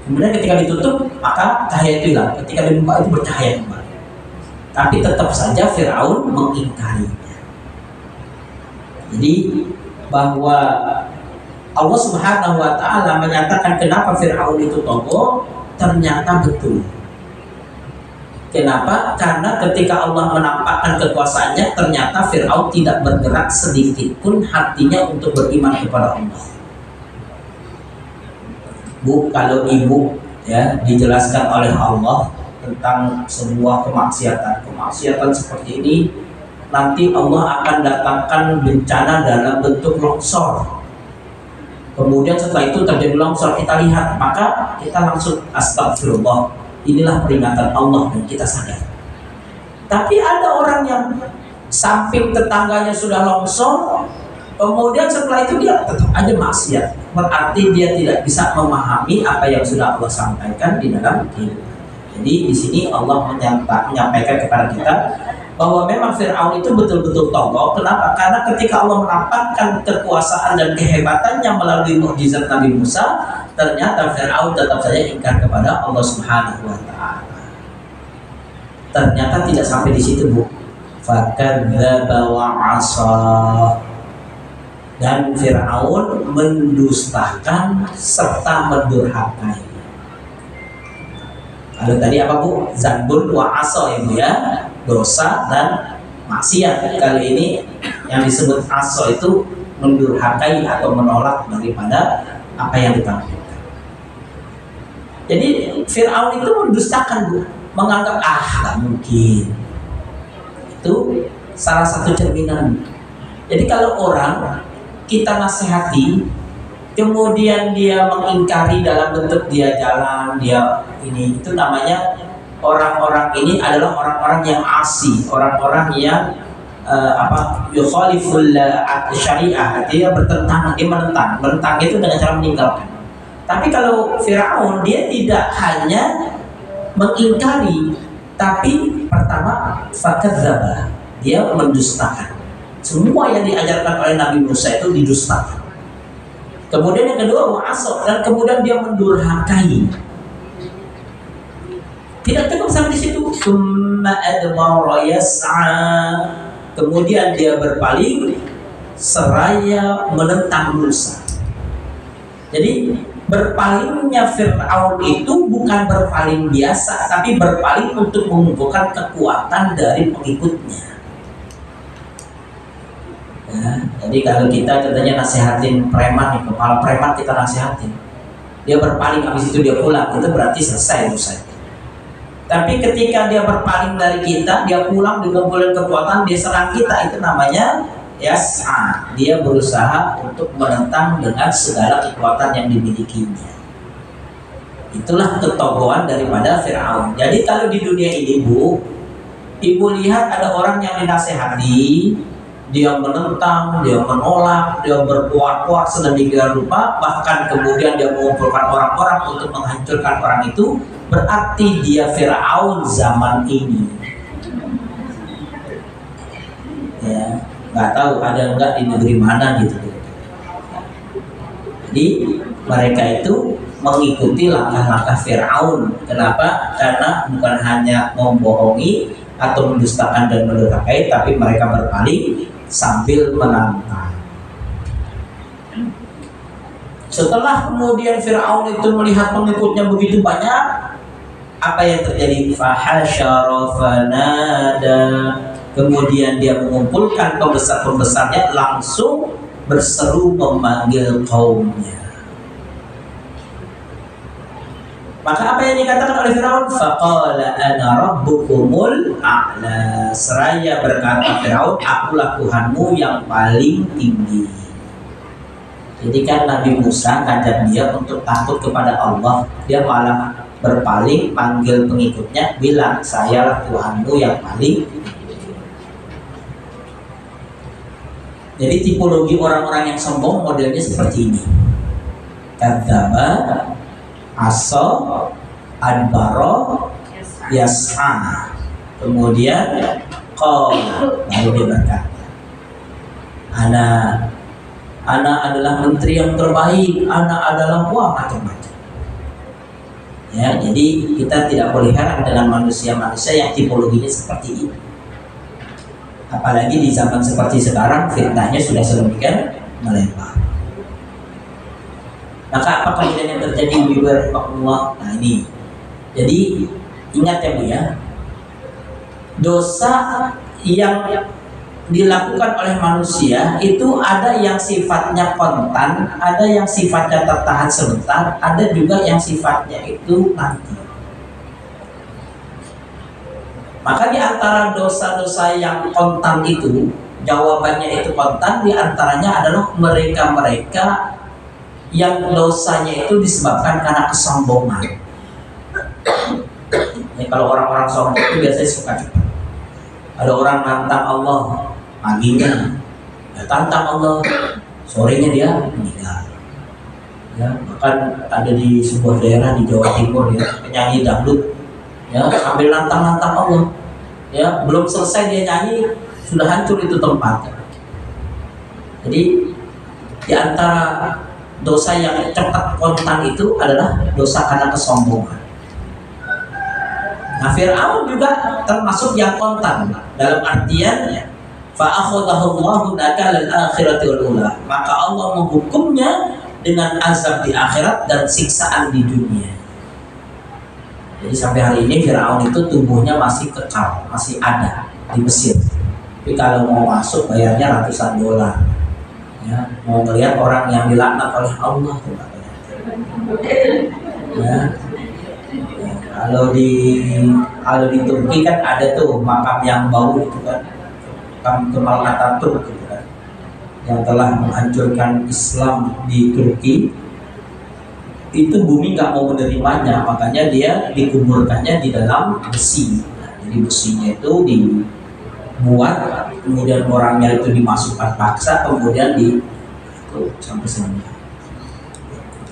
Speaker 2: Kemudian ketika ditutup maka cahaya itu hilang. Ketika dibuka itu bercahaya kembali. Tapi tetap saja Fir'aun mengingkarinya. Jadi bahwa Allah Subhanahu wa taala menyatakan kenapa Fir'aun itu tonggo, ternyata betul. Kenapa? Karena ketika Allah menampakkan kekuasaannya, ternyata Fir'aun tidak bergerak sedikit pun hatinya untuk beriman kepada Allah. Bu, kalau ibu ya dijelaskan oleh Allah tentang sebuah kemaksiatan seperti ini, nanti Allah akan datangkan bencana dalam bentuk longsor. Kemudian setelah itu terjadi longsor, kita lihat, maka kita langsung astagfirullah. Inilah peringatan Allah dan kita sadar. Tapi ada orang yang samping tetangganya sudah longsor, kemudian setelah itu dia tetap aja maksiat. Berarti dia tidak bisa memahami apa yang sudah Allah sampaikan di dalam kehidupan. Jadi di sini Allah menyampaikan kepada kita bahwa memang Fir'aun itu betul-betul tonggo. Kenapa? Karena ketika Allah menampakkan kekuasaan dan kehebatannya melalui mukjizat Nabi Musa, ternyata Fir'aun tetap saja ingkar kepada Allah Subhanahu wa taala. Ternyata tidak sampai di situ, Bu. Fakadzdzaba wa 'asa. Dan Fir'aun mendustakan serta mendurhakai. Lalu tadi apa, Bu? Zanbun wa 'asa, ya Bu ya. Dosa dan maksiat. Kali ini yang disebut 'asa itu mendurhakai atau menolak daripada apa yang ditampilkan. Jadi Fir'aun itu mendustakan, Bu, menganggap nggak mungkin. Itu salah satu cerminan. Jadi kalau orang kita nasihati, kemudian dia mengingkari dalam bentuk dia jalan, dia ini, itu namanya orang-orang ini adalah orang-orang yang asi, orang-orang yang yukhaliful syariah, dia bertentangan, dia menentang itu dengan cara meninggalkan. Tapi kalau Fir'aun, dia tidak hanya mengingkari, tapi pertama fakadzdzaba, dia mendustakan. Semua yang diajarkan oleh Nabi Musa itu didustakan. Kemudian yang kedua wa'asa, dan kemudian dia mendurhakai. Tidak cukup sampai di situ. Tsumma adbara yas'a. Kemudian dia berpaling seraya menentang Musa. Jadi berpalingnya Fir'aun itu bukan berpaling biasa, tapi berpaling untuk mengumpulkan kekuatan dari pengikutnya. Ya, jadi kalau kita katanya nasihatin preman nih, kepala preman kita nasihatin, dia berpaling habis itu dia pulang, itu berarti selesai urusan. Tapi ketika dia berpaling dari kita, dia pulang dengan kekuatan, dia serang kita, itu namanya yas'a, dia berusaha untuk menentang dengan segala kekuatan yang dimilikinya. Itulah ketokohan daripada Fir'aun. Jadi kalau di dunia ini ibu lihat ada orang yang dinasehati, dia menentang, dia menolak, dia berkuat-kuat sedemikian rupa, bahkan kemudian dia mengumpulkan orang-orang untuk menghancurkan orang itu, berarti dia Fir'aun zaman ini. Ya, nggak tahu ada enggak di negeri mana gitu. Jadi mereka itu mengikuti langkah-langkah Fir'aun. Kenapa? Karena bukan hanya membohongi atau mendustakan dan mendurhakai, tapi mereka berpaling sambil menantang. Setelah kemudian Fir'aun itu melihat pengikutnya begitu banyak, apa yang terjadi? Fahasyara fanada. Kemudian dia mengumpulkan pembesar-pembesarnya, langsung berseru memanggil kaumnya. Maka apa yang dikatakan oleh Fir'aun? Faqala ana rabbukumul a'la. Seraya berkata Fir'aun, akulah Tuhanmu yang paling tinggi. Jadi kan Nabi Musa ngajak dia untuk takut kepada Allah, dia malah berpaling, panggil pengikutnya, bilang sayalah Tuhanmu yang paling tinggi. Jadi tipologi orang-orang yang sombong modelnya seperti ini. Kadzdzaba, asa, adbaro, yas'a. Kemudian qala, lalu dia berkata, Ana adalah menteri yang terbaik, Ana adalah macam-macam. Ya, jadi kita tidak boleh heran dengan manusia-manusia yang tipologinya seperti ini. Apalagi di zaman seperti sekarang, fitnahnya sudah sedemikian melebar. Maka apa kemudian yang terjadi di Allah? Nah ini, jadi ingat ya Bu ya, dosa yang dilakukan oleh manusia itu ada yang sifatnya kontan, ada yang sifatnya tertahan sebentar, ada juga yang sifatnya itu nanti. Maka di antara dosa-dosa yang kontan itu, jawabannya itu kontan, di antaranya adalah mereka-mereka yang dosanya itu disebabkan karena kesombongan. Ya, kalau orang-orang sombong itu biasanya suka cepat. Ada orang nantang Allah, paginya ya, tantang Allah, sorenya dia meninggal. Ya, bahkan ada di sebuah daerah di Jawa Timur ya, penyanyi dangdut ya sambil nantang-nantang Allah. Ya, belum selesai dia nyanyi sudah hancur itu tempat. Jadi di antara dosa yang cepat kontan itu adalah dosa karena kesombongan. Nah, Fir'aun juga termasuk yang kontan dalam artian fa akhadahu Allahu nakalal akhirati wal ula. Maka Allah menghukumnya dengan azab di akhirat dan siksaan di dunia. Jadi sampai hari ini Fir'aun itu tubuhnya masih kekal, masih ada di Mesir. Tapi kalau mau masuk bayarnya ratusan dolar. Ya, mau melihat orang yang dilaknat oleh Allah tuh ya. Ya, kalau di Turki kan ada tuh makam yang bau itu kan, makam Kemal Atatürk gitu kan, yang telah menghancurkan Islam di Turki. Itu bumi nggak mau menerimanya, makanya dia dikuburkannya di dalam besi. Nah, jadi besinya itu dibuat, kemudian orangnya itu dimasukkan paksa, kemudian itu sampai sana.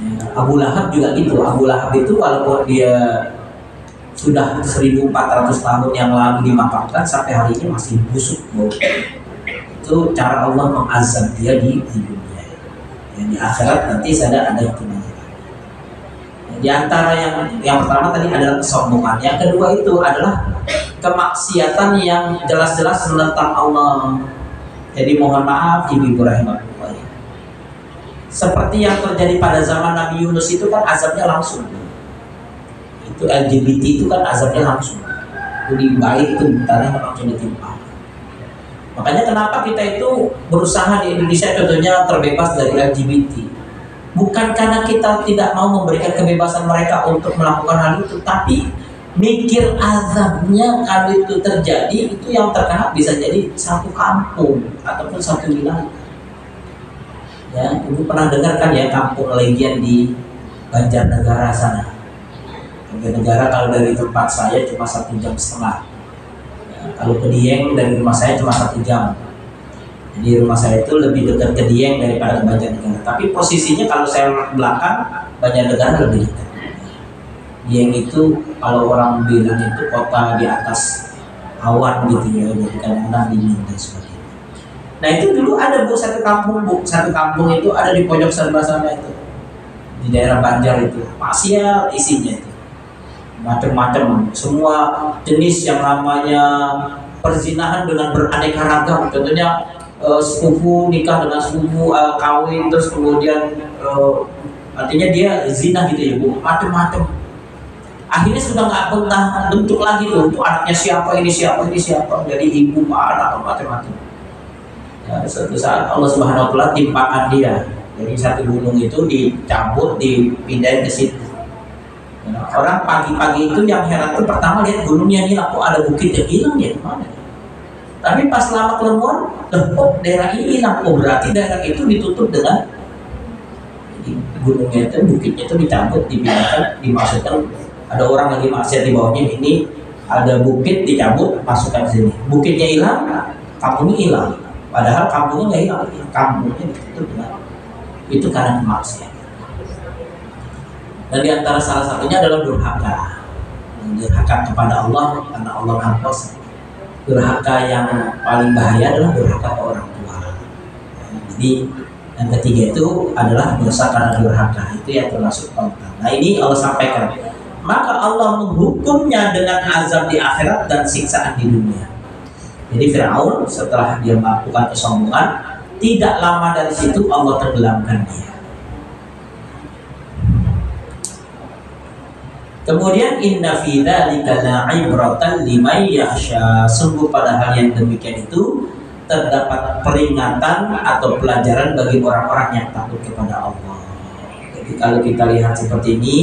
Speaker 2: Ya, Abu Lahab juga gitu. Abu Lahab itu walaupun dia sudah 1400 tahun yang lalu dimakamkan, sampai hari ini masih busuk bau. Itu cara Allah mengazab dia di dunia. Ya, di akhirat nanti ada yang kena. Di antara yang pertama tadi adalah kesombongan, yang kedua itu adalah kemaksiatan yang jelas-jelas menentang Allah. Jadi mohon maaf Ibu rahimahullah. Seperti yang terjadi pada zaman Nabi Yunus itu kan azabnya langsung. Itu LGBT itu kan azabnya langsung. Itu di bait itu tanah langsung ditimpa. Makanya kenapa kita itu berusaha di Indonesia contohnya terbebas dari LGBT. Bukan karena kita tidak mau memberikan kebebasan mereka untuk melakukan hal itu, tapi Mikir azabnya kalau itu terjadi, itu yang terkena bisa jadi satu kampung ataupun satu wilayah. Ya, ibu pernah dengar kan ya kampung Legian di Banjarnegara sana. Banjarnegara kalau dari tempat saya cuma 1,5 jam. Ya, kalau ke Dieng dari rumah saya cuma 1 jam. Jadi rumah saya itu lebih dekat ke Dieng daripada ke Banjarnegara. Tapi posisinya kalau saya belakang, Banjarnegara lebih dekat. Dieng itu kalau orang bilang itu kota di atas awan gitu ya, jadi kadang-kadang dingin dan sebagainya. Nah itu dulu ada bu satu kampung itu ada di pojok sebelah sana itu, di daerah Banjar itu, maksiat isinya itu, macam-macam, semua jenis yang namanya perzinahan dengan beraneka ragam, contohnya sepupu nikah dengan sepupu, kawin terus kemudian artinya dia zina gitu ya bu, macam-macam. Akhirnya sudah nggak pernah bentuk lagi tuh, untuk anaknya siapa, jadi ibu anak atau macam-macam. Ya, suatu saat Allah Subhanahu Wa Taala timpakan dia dari satu gunung itu dicabut, dipindahin ke situ. Ya, orang pagi-pagi itu yang heran tuh pertama lihat gunungnya hilang, kok ada bukit yang hilang ya kemana? Tapi pas lama ketemuan, kok daerah ini hilang, berarti daerah itu ditutup dengan gunungnya itu, bukitnya itu dicabut, dipindahkan, dimasukkan. Ada orang lagi maksiat di bawahnya, ini ada bukit dicabut, masukkan sini. Bukitnya hilang, kampungnya hilang. Padahal kampungnya nggak hilang, kampungnya ditutup dengan itu karena kemaksiatan. Dan di antara salah satunya adalah durhaka. Durhaka kepada Allah karena Allah ngampus. Durhaka yang paling bahaya adalah durhaka ke orang tua. Jadi yang ketiga itu adalah dosa karena durhaka, itu yang termasuk kontak. Nah ini Allah sampaikan. Maka Allah menghukumnya dengan azab di akhirat dan siksaan di dunia. Jadi Fir'aun setelah dia melakukan kesombongan, tidak lama dari situ Allah tenggelamkan dia. Kemudian inna fi dzalika la'ibratan liman yakhsha. Sungguh pada hal yang demikian itu terdapat peringatan atau pelajaran bagi orang-orang yang takut kepada Allah. Jadi kalau kita lihat seperti ini,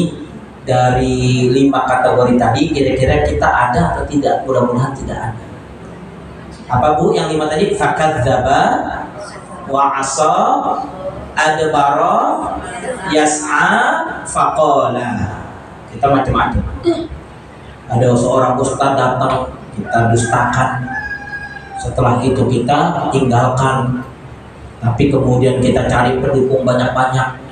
Speaker 2: dari 5 kategori tadi, kira-kira kita ada atau tidak? Mudah-mudahan tidak ada. Apa bu yang 5 tadi? Fakadzdzaba wa 'asa adbara yas'a faqala. Kita macam-macam. Ada seorang ustaz datang, kita dustakan. Setelah itu kita tinggalkan. Tapi kemudian kita cari pendukung banyak-banyak.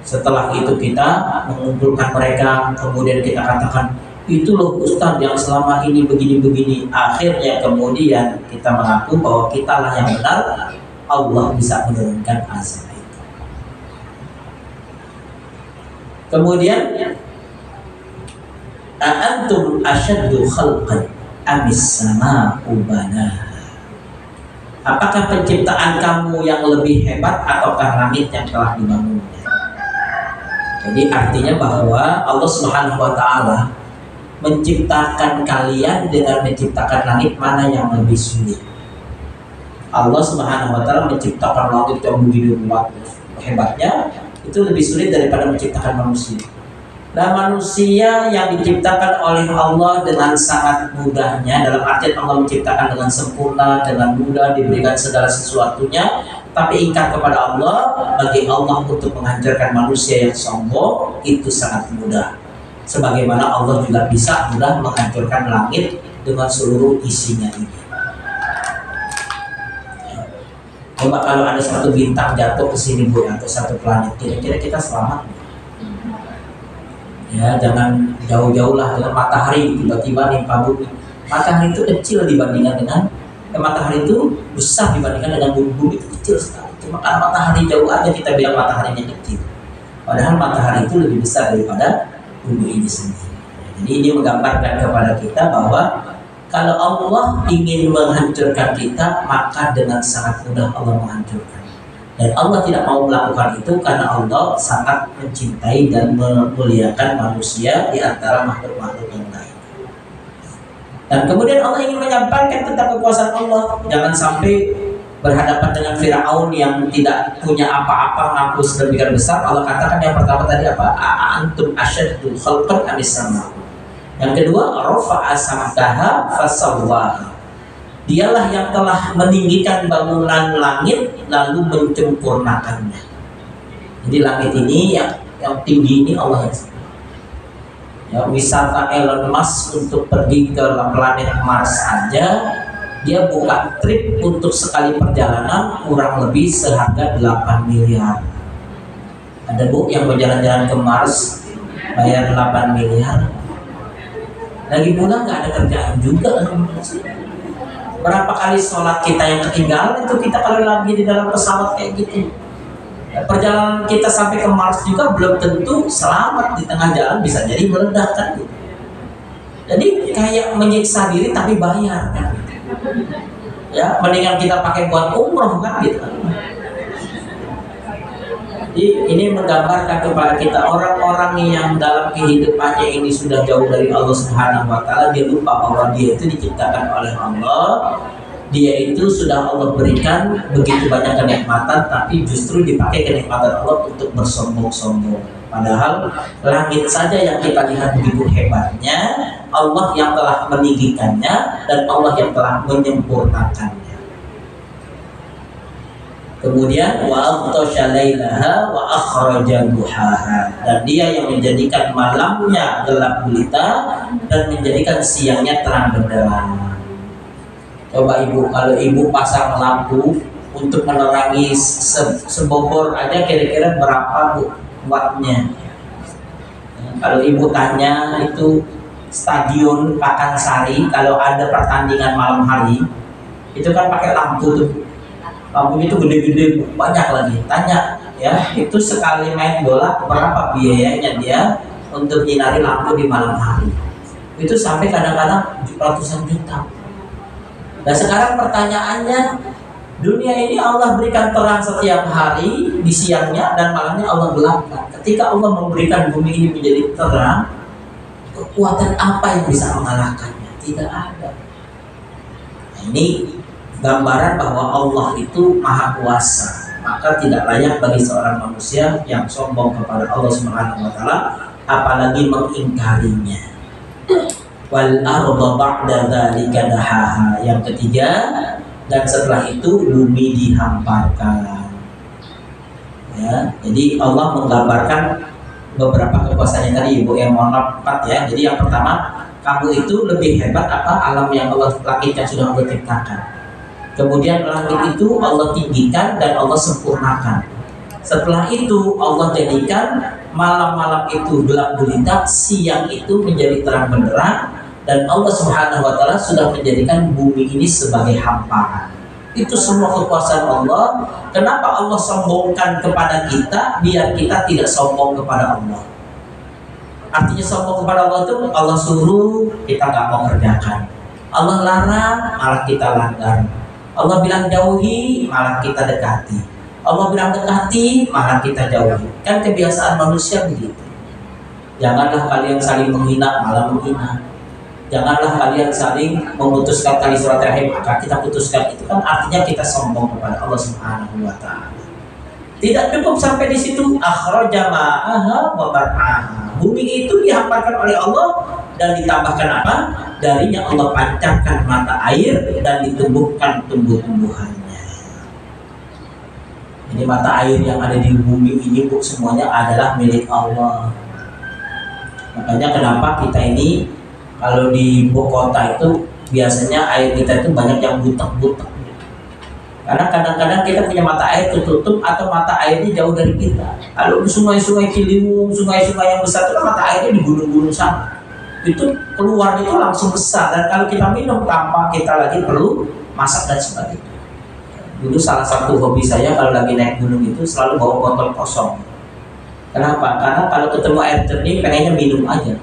Speaker 2: Setelah itu kita mengumpulkan mereka, kemudian kita katakan, itu loh ustaz yang selama ini begini-begini. Akhirnya kemudian kita mengaku bahwa kita lah yang benar, Allah bisa menurunkan azab itu. Kemudian A'antum asyaddu khalqan amis sama'u banaha. Apakah penciptaan kamu yang lebih hebat ataukah langit yang telah dibangunnya? Jadi artinya bahwa Allah Subhanahu Wa Taala menciptakan kalian dengan menciptakan langit, mana yang lebih sulit? Allah Subhanahu Wa Taala menciptakan langit yang begitu hebatnya, itu lebih sulit daripada menciptakan manusia. Dan manusia yang diciptakan oleh Allah dengan sangat mudahnya, dalam artian Allah menciptakan dengan sempurna, dengan mudah, diberikan segala sesuatunya, tapi ingkar kepada Allah, bagi Allah untuk menghancurkan manusia yang sombong itu sangat mudah. Sebagaimana Allah juga bisa mudah menghancurkan langit dengan seluruh isinya ini. Coba kalau ada satu bintang jatuh ke sini bu, atau satu planet, kira-kira kita selamat? Ya, jangan jauh-jauh lah dengan matahari tiba-tiba nimpa bumi. Matahari itu kecil dibandingkan dengan matahari itu besar dibandingkan dengan bumi itu kecil sekali. Cuma karena matahari jauh aja kita bilang mataharinya kecil. Padahal matahari itu lebih besar daripada bumi ini sendiri. Jadi ini menggambarkan kepada kita bahwa kalau Allah ingin menghancurkan kita, maka dengan sangat mudah Allah menghancurkan. Dan Allah tidak mau melakukan itu karena Allah sangat mencintai dan memuliakan manusia di antara makhluk-makhluk yang lain. Dan kemudian Allah ingin menyampaikan tentang kekuasaan Allah. Jangan sampai berhadapan dengan Fir'aun yang tidak punya apa-apa, ngaku sedemikian besar. Allah katakan yang pertama tadi apa? Antum asyaddu khalqan amis sama. Yang kedua, rafa'a samkaha fasawwaha. Dialah yang telah meninggikan bangunan langit lalu menyempurnakannya. Jadi langit ini yang tinggi ini Allah yang ya, wisata Elon Musk untuk pergi ke planet Mars saja dia buka trip untuk sekali perjalanan kurang lebih seharga 8 miliar. Ada bu yang berjalan-jalan ke Mars bayar 8 miliar. Lagi pula nggak ada kerjaan juga. Berapa kali sholat kita yang ketinggalan itu kita kalau lagi di dalam pesawat kayak gitu. Perjalanan kita sampai ke Mars juga belum tentu selamat, di tengah jalan bisa jadi meledak kan gitu. Jadi kayak menyiksa diri tapi bayar kan gitu. Ya mendingan kita pakai buat umroh kan gitu. Jadi ini menggambarkan kepada kita orang-orang yang dalam kehidupannya ini sudah jauh dari Allah Subhanahu wa taala, dia lupa bahwa dia itu diciptakan oleh Allah. Dia itu sudah Allah berikan begitu banyak kenikmatan, tapi justru dipakai kenikmatan Allah untuk bersombong-sombong. Padahal langit saja yang kita lihat begitu hebatnya, Allah yang telah meninggikannya dan Allah yang telah menyempurnakannya. Kemudian wa aghtasha lailaha wa akhraja duhaha, dan dia yang menjadikan malamnya gelap gulita dan menjadikan siangnya terang benderang. Coba ibu, kalau ibu pasang lampu untuk menerangi sebogor aja kira-kira berapa bu wattnya? Kalau ibu tanya itu stadion Pakansari kalau ada pertandingan malam hari itu kan pakai lampu tuh, lampunya itu gede-gede banyak lagi. Tanya ya itu sekali main bola berapa biayanya dia untuk nyinari lampu di malam hari? Itu sampai kadang-kadang ratusan juta. Nah sekarang pertanyaannya, dunia ini Allah berikan terang setiap hari di siangnya dan malamnya Allah gelapkan. Ketika Allah memberikan bumi ini menjadi terang, kekuatan apa yang bisa mengalahkannya? Tidak ada. Nah, ini gambaran bahwa Allah itu maha kuasa. Maka tidak layak bagi seorang manusia yang sombong kepada Allah Subhanahu wa taala apalagi mengingkarinya. Wal arda ba'da dzalika dahaha. Yang ketiga, dan setelah itu bumi dihamparkan. Ya, jadi Allah menggambarkan beberapa kekuasaannya tadi ibu yang mohon maaf 4 ya. Jadi yang pertama, kamu itu lebih hebat apa alam yang Allah langit yang sudah Allah ciptakan. Kemudian langit itu Allah tinggikan dan Allah sempurnakan. Setelah itu Allah jadikan malam-malam itu gelap gulita, siang itu menjadi terang benderang, dan Allah Subhanahu wa taala sudah menjadikan bumi ini sebagai hamparan. Itu semua kekuasaan Allah. Kenapa Allah sombongkan kepada kita biar kita tidak sombong kepada Allah? Artinya sombong kepada Allah itu Allah suruh kita nggak mau kerjakan, Allah larang malah kita langgar, Allah bilang jauhi malah kita dekati, Allah bilang dekati malah kita jauhi. Kan kebiasaan manusia begitu. Janganlah kalian saling menghina malah menghina. Janganlah kalian saling memutuskan tali silaturahim maka kita putuskan. Itu kan artinya kita sombong kepada Allah Subhanahu wa taala. Tidak cukup sampai di situ, akhraja ma'aha wa bar'aha. Bumi itu dihamparkan oleh Allah dan ditambahkan apa? Darinya Allah pancarkan mata air dan ditumbuhkan tumbuh-tumbuhannya. Jadi mata air yang ada di bumi ini bu semuanya adalah milik Allah. Makanya kenapa kita ini kalau di ibu kota itu biasanya air kita itu banyak yang butek-butek. Karena kadang-kadang kita punya mata air tertutup atau mata airnya jauh dari kita. Kalau di sungai-sungai Ciliwung, sungai-sungai yang besar itu kan mata airnya di gunung-gunung sana. Itu keluar itu langsung besar dan kalau kita minum tanpa kita lagi perlu masak dan sebagainya. Dulu salah satu hobi saya kalau lagi naik gunung itu selalu bawa botol kosong. Kenapa? Karena kalau ketemu air jernih pengennya minum aja.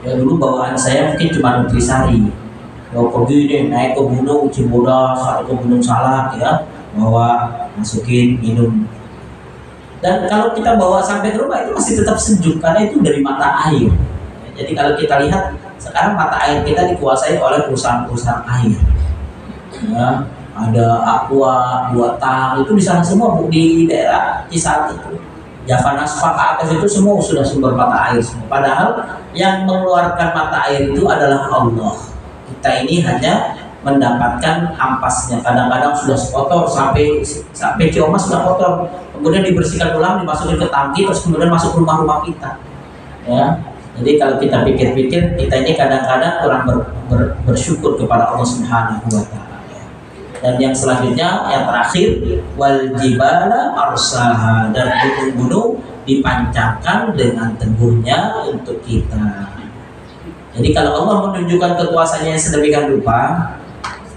Speaker 2: Ya dulu bawaan saya mungkin cuma Nutrisari. Kalau pergi deh naik ke gunung Cibodas atau ke Gunung Salak ya, bawa masukin minum. Dan kalau kita bawa sampai ke rumah itu masih tetap sejuk karena itu dari mata air. Jadi kalau kita lihat sekarang mata air kita dikuasai oleh perusahaan-perusahaan air. Ya, ada Aqua, Buatang itu di sana semua bu, di daerah Cisaat itu. Java Naspa ke atas itu semua sudah sumber mata air semua. Padahal yang mengeluarkan mata air itu adalah Allah. Kita ini hanya mendapatkan ampasnya. Kadang-kadang sudah kotor sampai cioma sudah kotor, kemudian dibersihkan ulang, dimasukin ke tangki, terus kemudian masuk ke rumah-rumah kita. Ya. Jadi kalau kita pikir-pikir, kita ini kadang-kadang kurang bersyukur kepada Allah Subhanahu wa Ta'ala. Dan yang selanjutnya, yang terakhir, wal jibala arsaha, dan gunung-gunung dipancangkan dengan teguhnya untuk kita. Jadi kalau Allah menunjukkan kekuasaannya yang sedemikian rupa,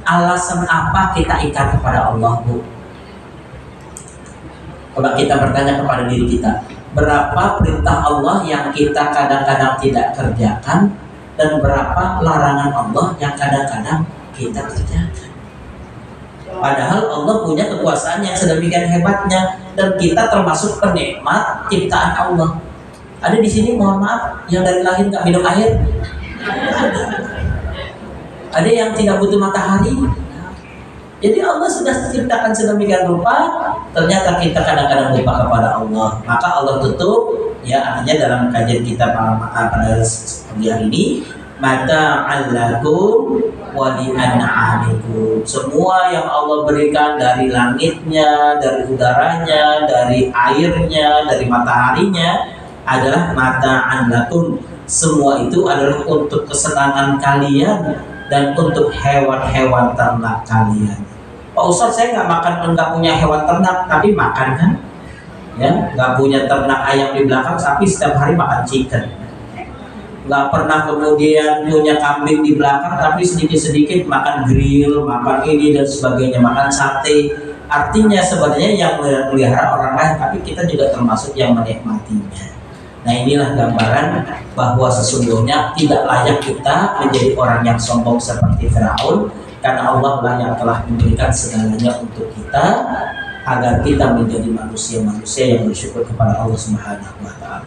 Speaker 2: alasan apa kita ikat kepada Allah, Bu? Coba kita bertanya kepada diri kita, berapa perintah Allah yang kita kadang-kadang tidak kerjakan, dan berapa larangan Allah yang kadang-kadang kita kerjakan. Padahal Allah punya kekuasaan yang sedemikian hebatnya, dan kita termasuk penikmat ciptaan Allah. Ada di sini, mohon maaf, yang dari lahir nggak minum air? Ada yang tidak butuh matahari? Jadi Allah sudah ciptakan sedemikian rupa, ternyata kita kadang-kadang lupa kepada Allah. Maka Allah tutup, ya, artinya dalam kajian kita pada pagi hari ini, mata'allakum wa li'an'amikum. Semua yang Allah berikan dari langitnya, dari udaranya, dari airnya, dari mataharinya adalah mata'allakum. Semua itu adalah untuk kesenangan kalian dan untuk hewan-hewan ternak kalian. Pak Ustadz, saya nggak punya hewan ternak, tapi makan kan? Ya, nggak punya ternak ayam di belakang, tapi setiap hari makan chicken. Nggak pernah kemudian punya kambing di belakang, tapi sedikit-sedikit makan grill, makan ini dan sebagainya, makan sate. Artinya sebenarnya yang melihara orang lain, tapi kita juga termasuk yang menikmatinya. Nah, inilah gambaran bahwa sesungguhnya tidak layak kita menjadi orang yang sombong seperti Firaun, karena Allah lah yang telah memberikan segalanya untuk kita agar kita menjadi manusia-manusia yang bersyukur kepada Allah Subhanahu wa Ta'ala.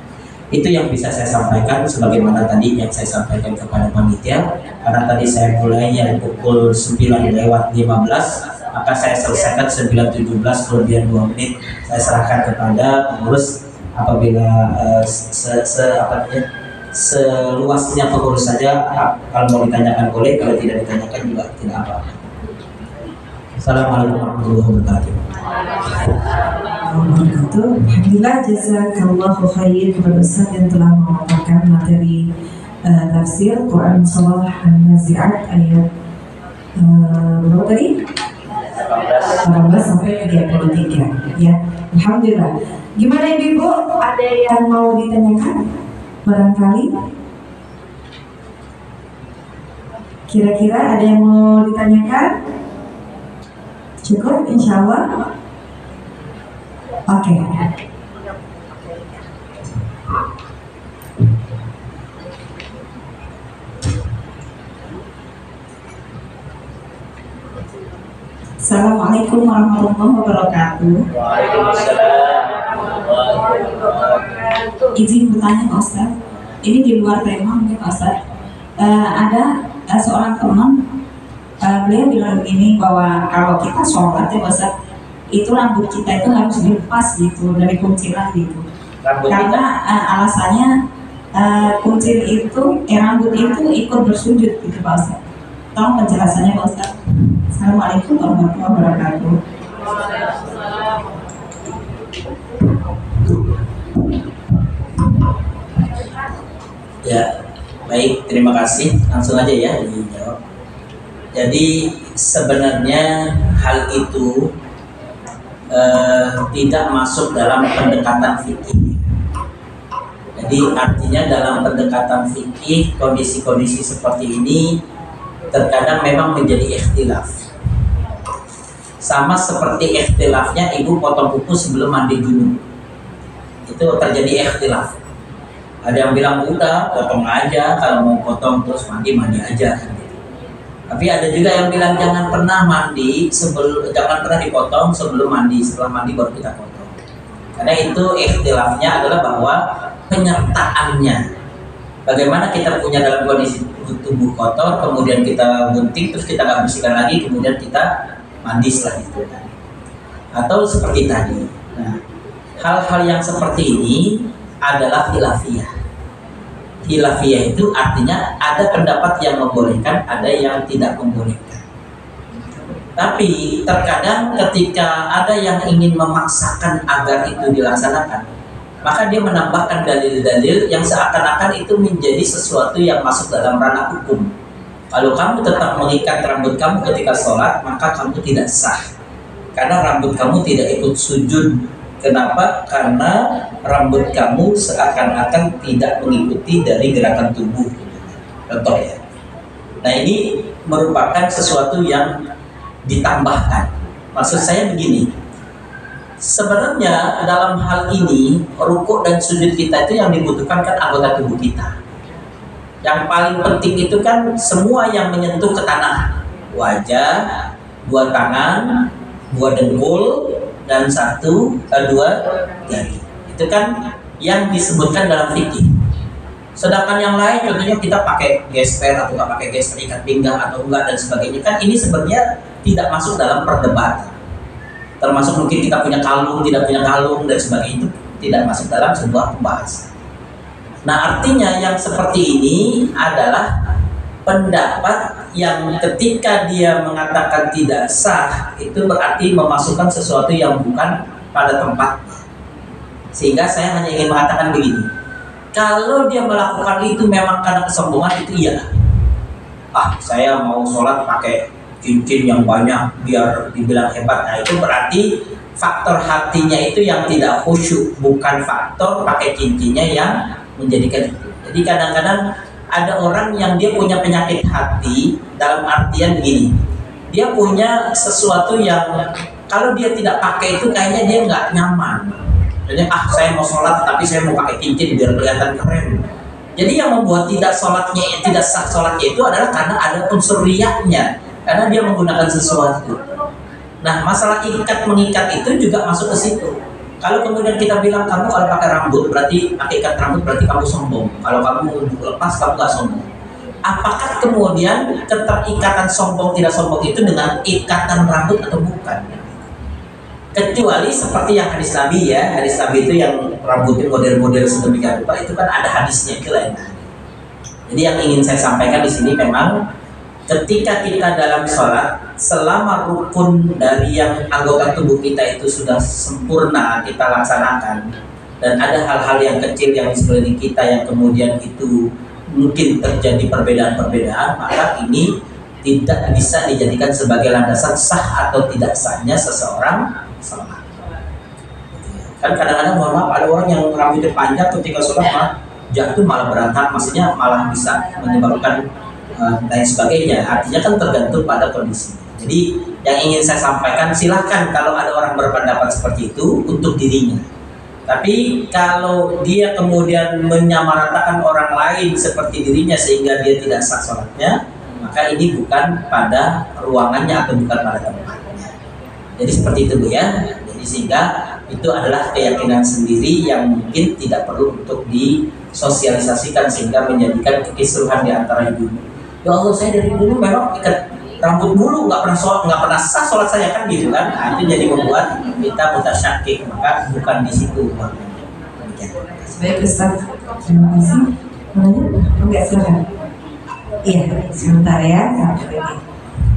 Speaker 2: Itu yang bisa saya sampaikan, sebagaimana tadi yang saya sampaikan kepada panitia. Karena tadi saya mulainya pukul 9:15, maka saya selesaikan 9:17 kelebihan 2 menit. Saya serahkan kepada pengurus. Apabila seluasnya pengurus saja, kalau mau ditanyakan boleh, kalau tidak ditanyakan juga tidak apa-apa. Assalamualaikum warahmatullahi wabarakatuh.
Speaker 1: Alhamdulillah, jazakallahu khair kepada Ustaz yang telah memaparkan materi tafsir Quran Surah An-Nazi'at ayat berapa tadi? 18 sampai 33. Ya, alhamdulillah. Gimana Ibu? Ada yang mau ditanyakan? Barangkali? Kira-kira ada yang mau ditanyakan? Cukup, insya Allah. Oke. Assalamualaikum warahmatullahi wabarakatuh.
Speaker 2: Waalaikumsalam.
Speaker 1: Izin bertanya Pak Ustaz, ini di luar tema mungkin Pak Ustaz. Ada seorang teman, beliau bilang begini, bahwa kalau kita sholat ya Pak Ustaz, itu rambut kita itu harus dilepas gitu dari kunciran gitu. Karena alasannya kuncir itu, rambut itu ikut bersujud gitu Pak Ustaz. Tolong penjelasannya Pak Ustaz. Assalamualaikum warahmatullahi wabarakatuh.
Speaker 2: Ya, baik, terima kasih. Langsung aja ya dijawab. Jadi sebenarnya hal itu tidak masuk dalam pendekatan fikih. Jadi artinya dalam pendekatan fikih, kondisi-kondisi seperti ini terkadang memang menjadi ikhtilaf. Sama seperti ikhtilafnya ibu potong kuku sebelum mandi junub. Itu terjadi ikhtilaf. Ada yang bilang udah potong aja, kalau mau potong terus mandi aja kan gitu. Tapi ada juga yang bilang jangan pernah dipotong sebelum mandi, setelah mandi baru kita potong. Karena itu ikhtilafnya adalah bahwa penyertaannya, bagaimana kita punya dalam kondisi tubuh kotor, kemudian kita gunting, terus kita nggak bersihkan lagi, kemudian kita mandi setelah itu kan. Atau seperti tadi. Nah, hal-hal yang seperti ini adalah khilafiyah. Khilafiyah itu artinya ada pendapat yang membolehkan, ada yang tidak membolehkan. Tapi terkadang ketika ada yang ingin memaksakan agar itu dilaksanakan, maka dia menambahkan dalil-dalil yang seakan-akan itu menjadi sesuatu yang masuk dalam ranah hukum. Kalau kamu tetap mengikat rambut kamu ketika sholat, maka kamu tidak sah, karena rambut kamu tidak ikut sujud. Kenapa? Karena rambut kamu seakan-akan tidak mengikuti dari gerakan tubuh. Contoh ya. Nah, ini merupakan sesuatu yang ditambahkan. Maksud saya begini, sebenarnya dalam hal ini rukuk dan sujud kita itu yang dibutuhkan kan anggota tubuh kita. Yang paling penting itu kan semua yang menyentuh ke tanah, wajah, dua tangan, dua dengkul, dan dua jari. Itu kan yang disebutkan dalam fikih. Sedangkan yang lain, contohnya kita pakai gesper atau nggak pakai gesper, ikat pinggang atau enggak dan sebagainya, kan ini sebenarnya tidak masuk dalam perdebatan. Termasuk mungkin kita punya kalung, tidak punya kalung dan sebagainya, itu tidak masuk dalam sebuah pembahasan. Nah, artinya yang seperti ini adalah pendapat yang ketika dia mengatakan tidak sah, itu berarti memasukkan sesuatu yang bukan pada tempatnya. Sehingga saya hanya ingin mengatakan begini, kalau dia melakukan itu memang karena kesombongan, itu iya. Saya mau sholat pakai cincin yang banyak biar dibilang hebat. Nah, itu berarti faktor hatinya itu yang tidak khusyuk, bukan faktor pakai cincinnya yang menjadikan itu. Jadi kadang-kadang ada orang yang dia punya penyakit hati dalam artian begini, dia punya sesuatu yang kalau dia tidak pakai itu kayaknya dia nggak nyaman. Jadi saya mau sholat tapi saya mau pakai cincin biar kelihatan keren. Jadi yang membuat tidak sah sholatnya itu adalah karena ada unsur riyaknya, karena dia menggunakan sesuatu. Nah, masalah mengikat itu juga masuk ke situ. Kalau kemudian kita bilang kamu kalau pakai rambut berarti pakai ikat rambut berarti kamu sombong. Kalau kamu lepas kamu nggak sombong. Apakah kemudian keterikatan sombong tidak sombong itu dengan ikatan rambut atau bukan? Kecuali seperti yang hadis Nabi ya, hadis Nabi itu yang rambutnya model-model sedemikian rupa, itu kan ada hadisnya, itu lain. Jadi yang ingin saya sampaikan di sini memang ketika kita dalam sholat, selama rukun dari yang anggota tubuh kita itu sudah sempurna kita laksanakan, dan ada hal-hal yang kecil yang di sekeliling kita yang kemudian itu mungkin terjadi perbedaan-perbedaan, maka ini tidak bisa dijadikan sebagai landasan sah atau tidak sahnya seseorang sholat. Kan kadang-kadang mohon maaf ada orang yang rambutnya panjang ketika sholat malah jatuh, malah berantak, maksudnya malah bisa menyebabkan dan sebagainya. Artinya kan tergantung pada kondisi. Jadi yang ingin saya sampaikan, silahkan kalau ada orang berpendapat seperti itu untuk dirinya. Tapi kalau dia kemudian menyamaratakan orang lain seperti dirinya sehingga dia tidak sah sholatnya, maka ini bukan pada ruangannya atau bukan pada tempatnya. Jadi seperti itu Bu ya. Jadi sehingga itu adalah keyakinan sendiri yang mungkin tidak perlu untuk disosialisasikan sehingga menjadikan kekisruhan di antara ibu. Ya Allah, saya dari dulu memang ikat rambut dulu, nggak pernah sah sholat saya, kan gitu kan. Nah, itu jadi membuat kita mutasyakik, maka bukan di situ.
Speaker 1: Baik Ustaz, terima kasih. Enggak, silakan. Iya, sebentar ya.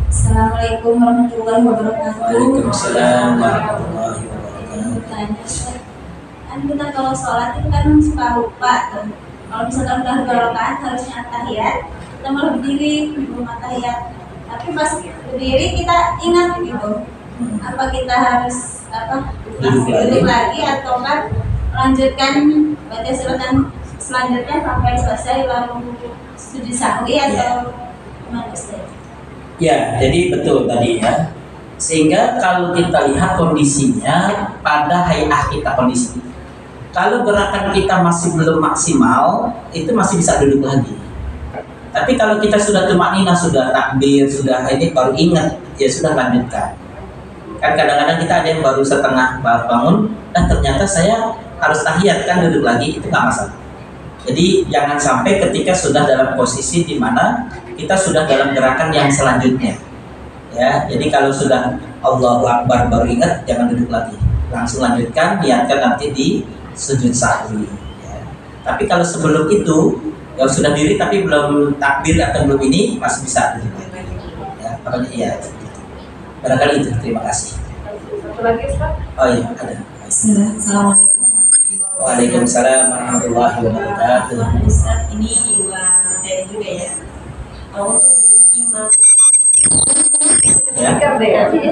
Speaker 3: Assalamualaikum warahmatullahi wabarakatuh.
Speaker 2: Waalaikumsalam warahmatullahi wabarakatuh.
Speaker 3: Kan kita kalau sholat itu kan suka lupa tuh. Kalau misalkan udah 2 rakaat harusnya tahiyat, kita malah berdiri belum tahiyat. Tapi pas berdiri kita ingat gitu. Apa kita harus duduk lagi atau kan lanjutkan baca suratan selanjutnya sampai selesai lalu sujud sahwi atau gimana Ustaz?
Speaker 2: Ya, jadi betul tadi ya. Sehingga kalau kita lihat kondisinya pada hayah kita kondisi. Kalau gerakan kita masih belum maksimal, itu masih bisa duduk lagi. Tapi kalau kita sudah tumakninah, sudah takbir, sudah ini baru ingat, ya sudah lanjutkan. Kan kadang-kadang kita ada yang baru setengah bangun, dan ternyata saya harus tahiyat, kan duduk lagi, itu nggak masalah. Jadi jangan sampai ketika sudah dalam posisi di mana kita sudah dalam gerakan yang selanjutnya. Ya, jadi kalau sudah Allahu Akbar baru ingat, jangan duduk lagi. langsung lanjutkan, niatkan nanti di sujud sahwi. Ya. Tapi kalau sebelum itu, yang sudah diri tapi belum takbir atau belum ini, masih bisa diri. Ya, makanya iya. Barangkali itu. Terima kasih.
Speaker 4: Satu lagi, Ustaz.
Speaker 2: Oh iya, ada.
Speaker 1: Assalamualaikum.
Speaker 2: Waalaikumsalam warahmatullahi wabarakatuh.
Speaker 1: Ustaz, ini dua materi juga ya. Untuk imam
Speaker 2: Ya,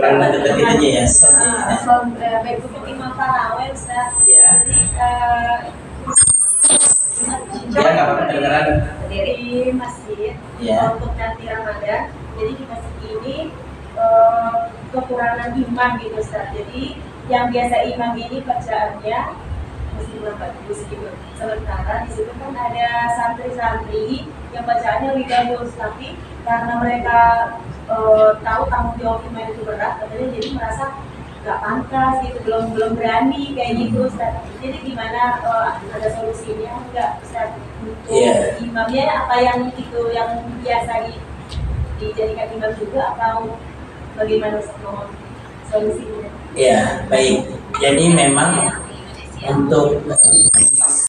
Speaker 2: karena deketin aja ya. Soalnya.
Speaker 3: Baik untuk imam tarawih Ustaz.
Speaker 2: Ya.
Speaker 3: Jadi
Speaker 2: Ya, nggak apa-apa kedengeran.
Speaker 3: di masjid
Speaker 2: Ya.
Speaker 3: untuk nanti Ramadan. Jadi di masjid ini kekurangan imam gitu Ustaz. Jadi yang biasa imam ini bacaannya bagus gitu. Sementara di situ kan ada santri-santri yang bacaannya lebih bagus, tapi karena mereka tahu tanggung jawab imam itu berat, katanya jadi merasa nggak pantas gitu, belum berani kayak gitu Ustaz. Jadi gimana ada solusinya nggak Ustaz untuk imamnya, apa yang itu yang biasa dijadikan imam juga atau bagaimana Ustaz mohon solusinya?
Speaker 2: Ya, baik. Jadi memang untuk